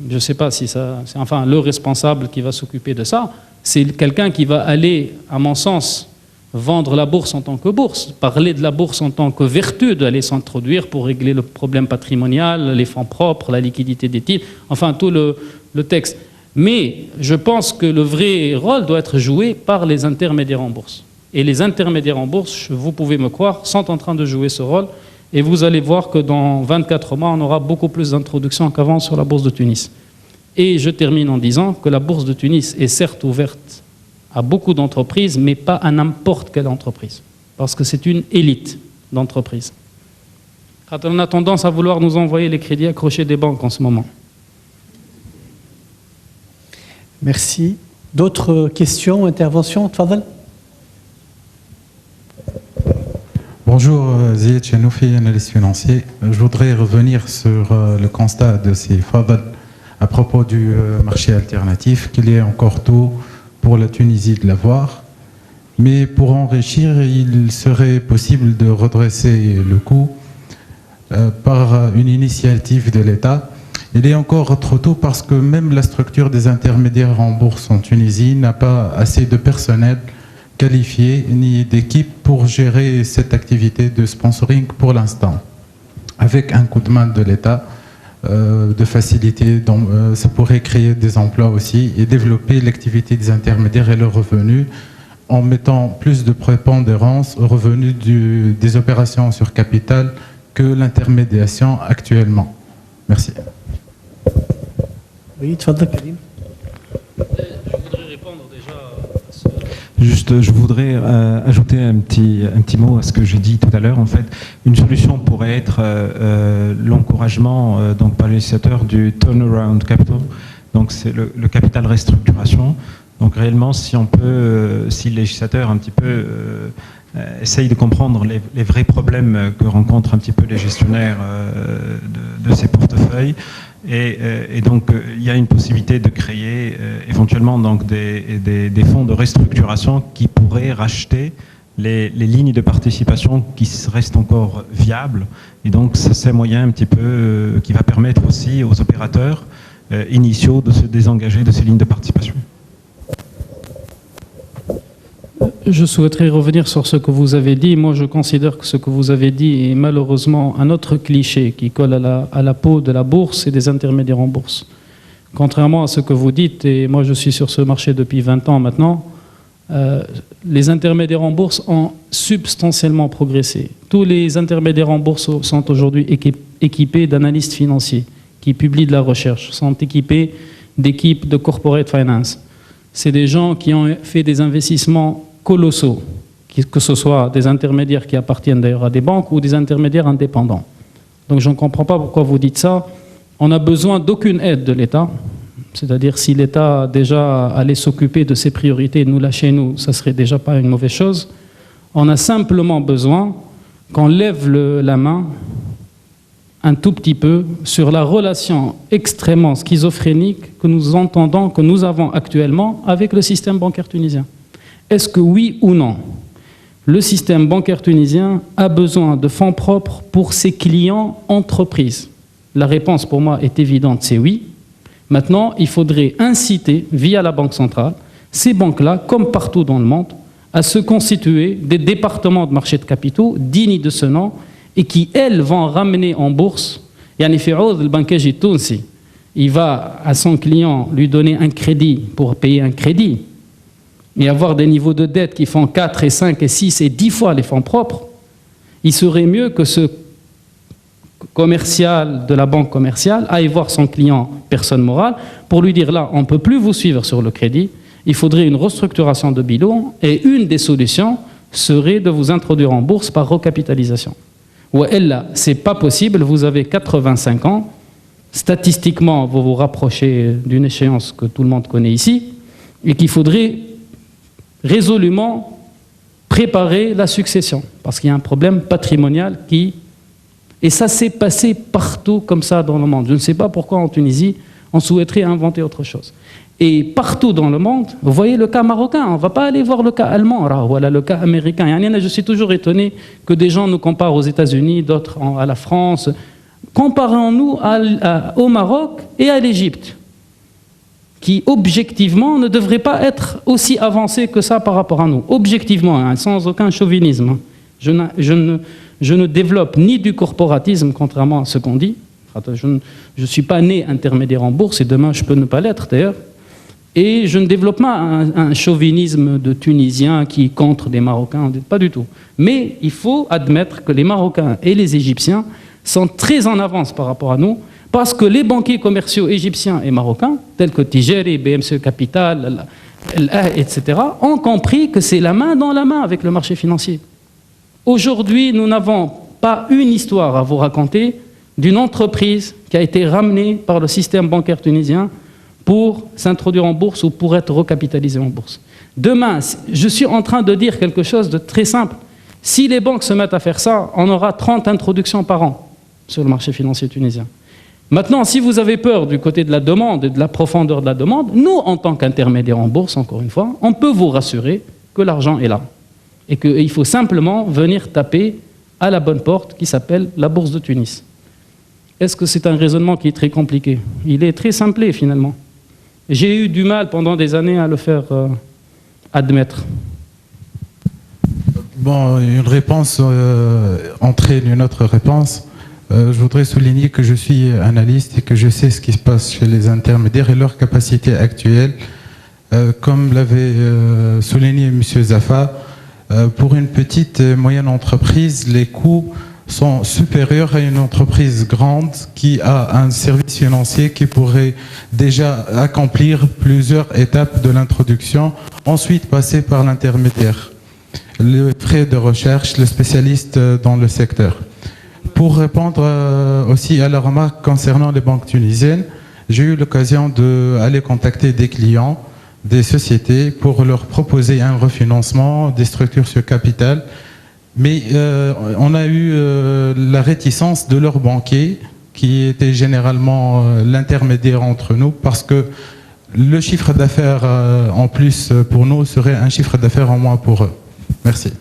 Je ne sais pas si ça... C'est enfin le responsable qui va s'occuper de ça. C'est quelqu'un qui va aller, à mon sens, vendre la bourse en tant que bourse, parler de la bourse en tant que vertu, d'aller s'introduire pour régler le problème patrimonial, les fonds propres, la liquidité des titres, enfin tout le texte. Mais je pense que le vrai rôle doit être joué par les intermédiaires en bourse. Et les intermédiaires en bourse, vous pouvez me croire, sont en train de jouer ce rôle. Et vous allez voir que dans 24 mois, on aura beaucoup plus d'introductions qu'avant sur la bourse de Tunis. Et je termine en disant que la bourse de Tunis est certes ouverte à beaucoup d'entreprises, mais pas à n'importe quelle entreprise. Parce que c'est une élite d'entreprises. On a tendance à vouloir nous envoyer les crédits accrochés des banques en ce moment. Merci. D'autres questions, interventions? Tfadal. Bonjour, Ziad Chenoufi, analyste financier. Je voudrais revenir sur le constat de ces Fadal à propos du marché alternatif, qu'il est encore tôt pour la Tunisie de l'avoir. Mais pour enrichir, il serait possible de redresser le coût par une initiative de l'État. Il est encore trop tôt parce que même la structure des intermédiaires en bourse en Tunisie n'a pas assez de personnel qualifié ni d'équipe pour gérer cette activité de sponsoring pour l'instant. Avec un coup de main de l'État, de facilité, ça pourrait créer des emplois aussi et développer l'activité des intermédiaires et leurs revenus en mettant plus de prépondérance aux revenus des opérations sur capital que l'intermédiation actuellement. Merci. Oui, Tfadal Karim. Je voudrais répondre déjà à ce... Juste, je voudrais ajouter un petit mot à ce que j'ai dit tout à l'heure. En fait, une solution pourrait être l'encouragement donc par le législateur du turnaround capital. Donc, c'est le capital restructuration. Donc, réellement, si on peut, si le législateur un petit peu essaye de comprendre les vrais problèmes que rencontrent un petit peu les gestionnaires de ces portefeuilles. Et donc, il y a une possibilité de créer éventuellement donc, des fonds de restructuration qui pourraient racheter les lignes de participation qui restent encore viables. Et donc, c'est un moyen un petit peu qui va permettre aussi aux opérateurs initiaux de se désengager de ces lignes de participation. Je souhaiterais revenir sur ce que vous avez dit. Moi, je considère que ce que vous avez dit est malheureusement un autre cliché qui colle à la peau de la bourse et des intermédiaires en bourse. Contrairement à ce que vous dites, et moi je suis sur ce marché depuis 20 ans maintenant, les intermédiaires en bourse ont substantiellement progressé. Tous les intermédiaires en bourse sont aujourd'hui équipés d'analystes financiers qui publient de la recherche, sont équipés d'équipes de corporate finance. C'est des gens qui ont fait des investissements colossaux, que ce soit des intermédiaires qui appartiennent d'ailleurs à des banques ou des intermédiaires indépendants. Donc je ne comprends pas pourquoi vous dites ça. On n'a besoin d'aucune aide de l'État. C'est-à-dire si l'État déjà allait s'occuper de ses priorités et nous lâcher nous, ça serait déjà pas une mauvaise chose. On a simplement besoin qu'on lève la main un tout petit peu sur la relation extrêmement schizophrénique que nous entendons, que nous avons actuellement avec le système bancaire tunisien. Est-ce que oui ou non, le système bancaire tunisien a besoin de fonds propres pour ses clients entreprises? La réponse pour moi est évidente, c'est oui. Maintenant, il faudrait inciter, via la Banque centrale, ces banques-là, comme partout dans le monde, à se constituer des départements de marché de capitaux dignes de ce nom et qui, elles, vont ramener en bourse. Yani fi aoud al-bankaj al-Tounsi, il va à son client lui donner un crédit pour payer un crédit et avoir des niveaux de dette qui font 4 et 5 et 6 et 10 fois les fonds propres. Il serait mieux que ce commercial de la banque commerciale aille voir son client, personne morale, pour lui dire là, on ne peut plus vous suivre sur le crédit, il faudrait une restructuration de bilan et une des solutions serait de vous introduire en bourse par recapitalisation. Ou elle, c'est pas possible, vous avez 85 ans, statistiquement vous vous rapprochez d'une échéance que tout le monde connaît ici, et qu'il faudrait résolument préparer la succession, parce qu'il y a un problème patrimonial qui... Et ça s'est passé partout comme ça dans le monde. Je ne sais pas pourquoi en Tunisie, on souhaiterait inventer autre chose. Et partout dans le monde, vous voyez le cas marocain, on ne va pas aller voir le cas allemand, voilà le cas américain. Je suis toujours étonné que des gens nous comparent aux États-Unis, d'autres à la France. Comparons-nous au Maroc et à l'Égypte, qui objectivement ne devraient pas être aussi avancés que ça par rapport à nous. Objectivement, sans aucun chauvinisme. Je ne développe ni du corporatisme, contrairement à ce qu'on dit. Je ne suis pas né intermédiaire en bourse, et demain je peux ne pas l'être d'ailleurs. Et je ne développe pas un chauvinisme de Tunisiens qui est contre les Marocains, pas du tout. Mais il faut admettre que les Marocains et les Égyptiens sont très en avance par rapport à nous, parce que les banquiers commerciaux égyptiens et marocains, tels que Tijeri, BMC Capital, etc., ont compris que c'est la main dans la main avec le marché financier. Aujourd'hui, nous n'avons pas une histoire à vous raconter d'une entreprise qui a été ramenée par le système bancaire tunisien pour s'introduire en bourse ou pour être recapitalisée en bourse. Demain, je suis en train de dire quelque chose de très simple. Si les banques se mettent à faire ça, on aura 30 introductions par an sur le marché financier tunisien. Maintenant, si vous avez peur du côté de la demande et de la profondeur de la demande, nous, en tant qu'intermédiaires en bourse, encore une fois, on peut vous rassurer que l'argent est là. Et qu'il faut simplement venir taper à la bonne porte qui s'appelle la bourse de Tunis. Est-ce que c'est un raisonnement qui est très compliqué? Il est très simplé finalement. J'ai eu du mal pendant des années à le faire admettre. Bon, une réponse entraîne une autre réponse. Je voudrais souligner que je suis analyste et que je sais ce qui se passe chez les intermédiaires et leur capacité actuelle. Comme l'avait souligné M. Zaffa, pour une petite et moyenne entreprise, les coûts sont supérieurs à une entreprise grande qui a un service financier qui pourrait déjà accomplir plusieurs étapes de l'introduction, ensuite passer par l'intermédiaire, les frais de recherche, les spécialistes dans le secteur. Pour répondre aussi à la remarque concernant les banques tunisiennes, j'ai eu l'occasion d'aller contacter des clients des sociétés pour leur proposer un refinancement des structures sur capital. Mais on a eu la réticence de leurs banquiers, qui était généralement l'intermédiaire entre nous, parce que le chiffre d'affaires en plus pour nous serait un chiffre d'affaires en moins pour eux. Merci.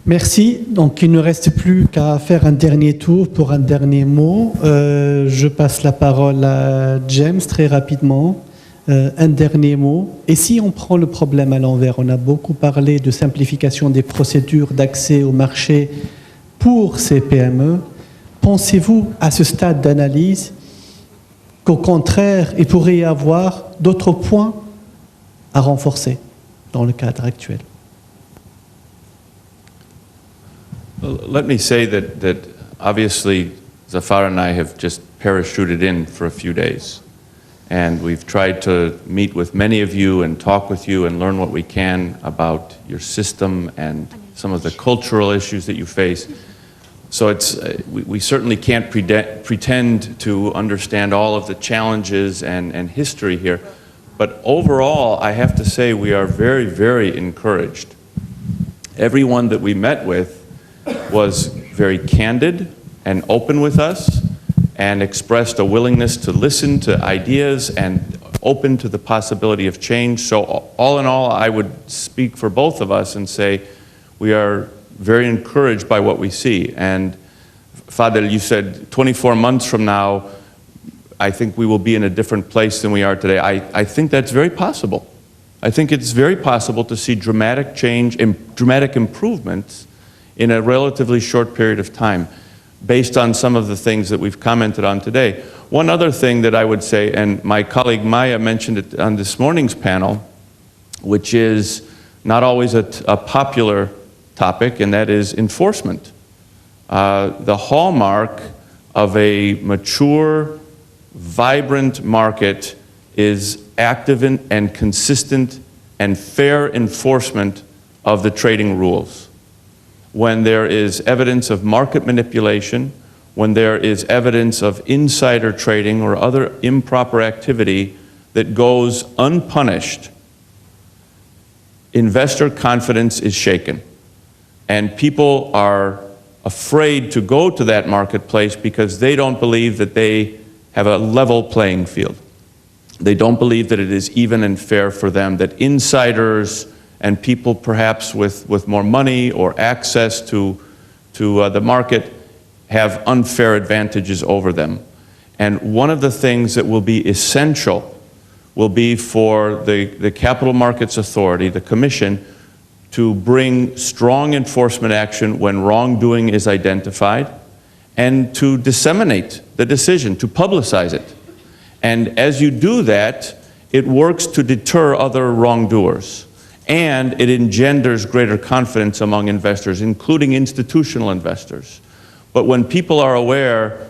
Merci. Donc, il ne reste plus qu'à faire un dernier tour pour un dernier mot. Je passe la parole à James très rapidement. Un dernier mot. Et si on prend le problème à l'envers, on a beaucoup parlé de simplification des procédures d'accès au marché pour ces PME. Pensez-vous à ce stade d'analyse qu'au contraire, il pourrait y avoir d'autres points à renforcer dans le cadre actuel? Well, let me say that obviously Zafar and I have just parachuted in for a few days. And we've tried to meet with many of you and talk with you and learn what we can about your system and some of the cultural issues that you face. So it's, we certainly can't pretend to understand all of the challenges and history here. But overall, I have to say we are very, very encouraged. Everyone that we met with was very candid and open with us and expressed a willingness to listen to ideas and open to the possibility of change. So all in all, I would speak for both of us and say we are very encouraged by what we see. And Fadel, you said 24 months from now, I think we will be in a different place than we are today. I think that's very possible. I think it's very possible to see dramatic change and dramatic improvements in a relatively short period of time, based on some of the things that we've commented on today. One other thing that I would say, and my colleague Maya mentioned it on this morning's panel, which is not always a popular topic, and that is enforcement. The hallmark of a mature, vibrant market is active and consistent and fair enforcement of the trading rules. When there is evidence of market manipulation, when there is evidence of insider trading or other improper activity that goes unpunished, investor confidence is shaken. And people are afraid to go to that marketplace because they don't believe that they have a level playing field. They don't believe that it is even and fair for them, that insiders and people perhaps with more money or access to the market have unfair advantages over them. And one of the things that will be essential will be for the Capital Markets Authority, the Commission, to bring strong enforcement action when wrongdoing is identified and to disseminate the decision, to publicize it. And as you do that, it works to deter other wrongdoers. And it engenders greater confidence among investors, including institutional investors. But when people are aware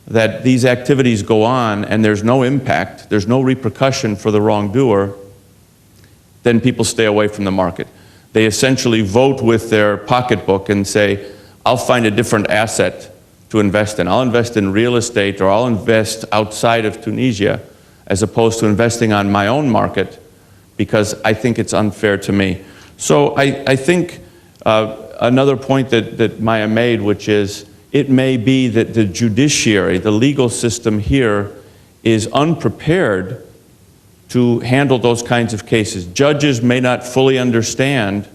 that these activities go on and there's no impact, there's no repercussion for the wrongdoer, then people stay away from the market. They essentially vote with their pocketbook and say, I'll find a different asset to invest in. I'll invest in real estate, or I'll invest outside of Tunisia, as opposed to investing on my own market, because I think it's unfair to me. So I think another point that Maya made, which is it may be that the judiciary, the legal system here, is unprepared to handle those kinds of cases. Judges may not fully understand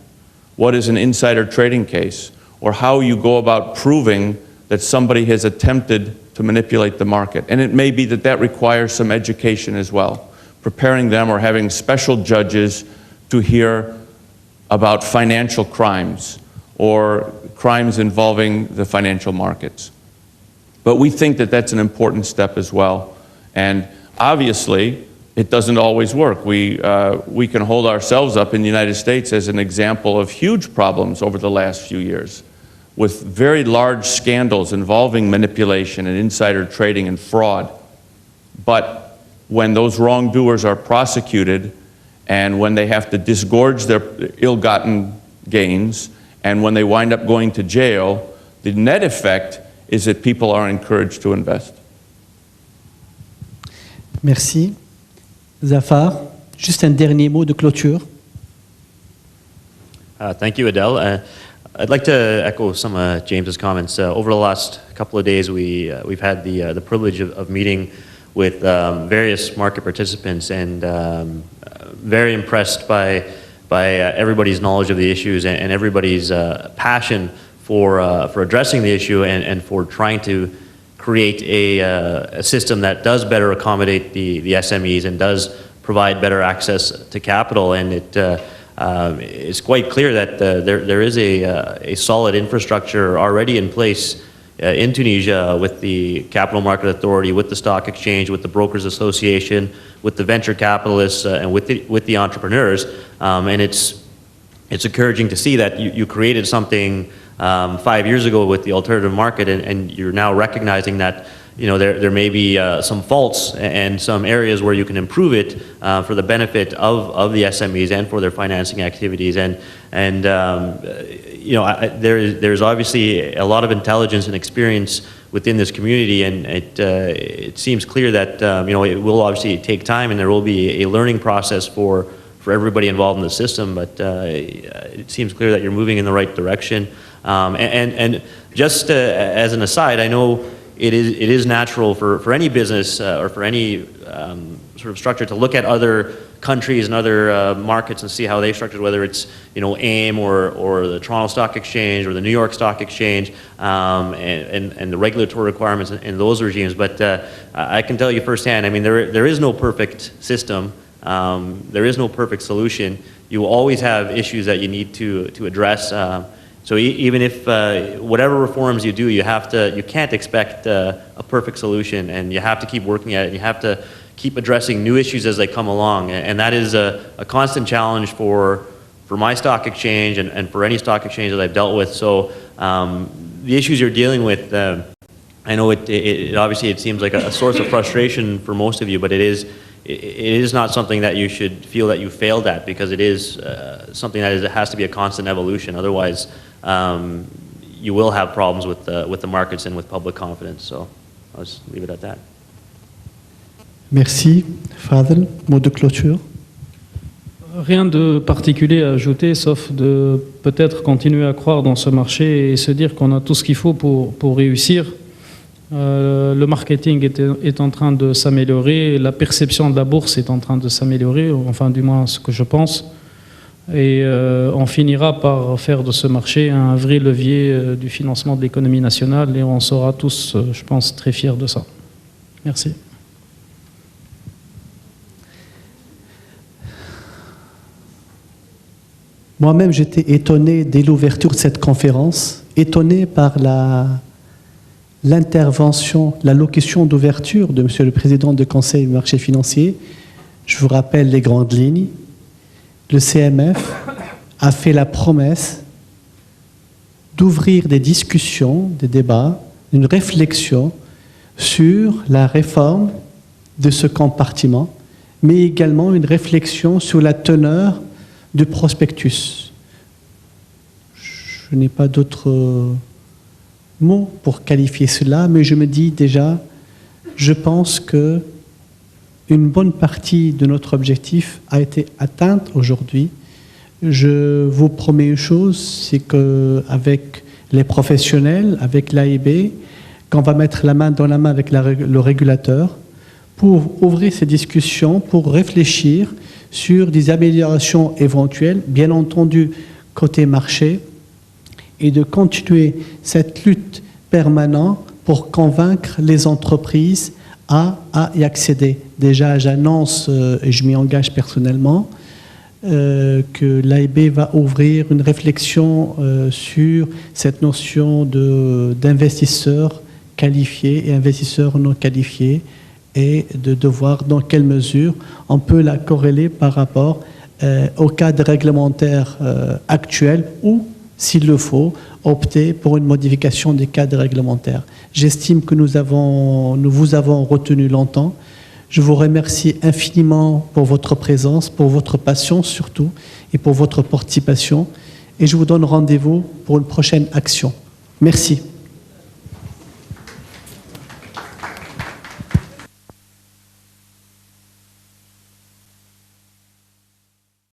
what is an insider trading case, or how you go about proving that somebody has attempted to manipulate the market. And it may be that that requires some education as well, preparing them or having special judges to hear about financial crimes or crimes involving the financial markets. But we think that that's an important step as well. And obviously, it doesn't always work. We can hold ourselves up in the United States as an example of huge problems over the last few years, with very large scandals involving manipulation and insider trading and fraud. But when those wrongdoers are prosecuted, and when they have to disgorge their ill-gotten gains, and when they wind up going to jail, the net effect is that people are encouraged to invest. Merci. Zafar, juste un dernier mot de clôture. Thank you, Adele. I'd like to echo some of James's comments. Over the last couple of days, we've had the privilege of meeting with various market participants, and very impressed by everybody's knowledge of the issues and everybody's passion for addressing the issue and for trying to create a system that does better accommodate the SMEs and does provide better access to capital. And it's quite clear that there is a solid infrastructure already in place in Tunisia with the Capital Market Authority, with the Stock Exchange, with the Brokers Association, with the venture capitalists, and with the entrepreneurs. And it's encouraging to see that you created something 5 years ago with the alternative market, and you're now recognizing that there may be some faults and some areas where you can improve it for the benefit of the SMEs and for their financing activities. There's obviously a lot of intelligence and experience within this community, and it seems clear that it will obviously take time, and there will be a learning process for everybody involved in the system. But it seems clear that you're moving in the right direction. And just as an aside, I know it is natural for any business or for any sort of structure to look at other countries and other markets and see how they structured, whether it's AIM or the Toronto Stock Exchange or the New York Stock Exchange, and the regulatory requirements in those regimes. But I can tell you firsthand, I mean, there is no perfect system. There is no perfect solution. You will always have issues that you need to address. So even if whatever reforms you do, you can't expect a perfect solution, and you have to keep working at it. And you have to keep addressing new issues as they come along, and that is a constant challenge for my stock exchange and for any stock exchange that I've dealt with. So the issues you're dealing with, I know it obviously it seems like a source of frustration for most of you, but it is not something that you should feel that you failed at, because it is something that has to be a constant evolution. Otherwise, you will have problems with the markets and with public confidence. So I'll just leave it at that. Merci. Fadel, mot de clôture. Rien de particulier à ajouter, sauf de peut-être continuer à croire dans ce marché et se dire qu'on a tout ce qu'il faut pour réussir. Le marketing est en train de s'améliorer, la perception de la bourse est en train de s'améliorer, enfin du moins ce que je pense. Et on finira par faire de ce marché un vrai levier du financement de l'économie nationale, et on sera tous, je pense, très fiers de ça. Merci. Moi-même, j'étais étonné dès l'ouverture de cette conférence, étonné par l'intervention, l'allocution d'ouverture de Monsieur le Président du Conseil du marché financier. Je vous rappelle les grandes lignes. Le CMF a fait la promesse d'ouvrir des discussions, des débats, une réflexion sur la réforme de ce compartiment, mais également une réflexion sur la teneur du prospectus. Je n'ai pas d'autres mots pour qualifier cela, mais je me dis déjà, je pense que une bonne partie de notre objectif a été atteinte aujourd'hui. Je vous promets une chose, c'est qu'avec les professionnels, avec l'AIB, qu'on va mettre la main dans la main avec le régulateur pour ouvrir ces discussions, pour réfléchir sur des améliorations éventuelles, bien entendu côté marché, et de continuer cette lutte permanente pour convaincre les entreprises à y accéder. Déjà, j'annonce, et je m'y engage personnellement, que l'AIB va ouvrir une réflexion sur cette notion d'investisseurs qualifiés et investisseurs non qualifiés, et de voir dans quelle mesure on peut la corréler par rapport au cadre réglementaire actuel, ou, s'il le faut, opter pour une modification des cadres réglementaires. J'estime que nous vous avons retenu longtemps. Je vous remercie infiniment pour votre présence, pour votre patience surtout, et pour votre participation. Et je vous donne rendez-vous pour une prochaine action. Merci.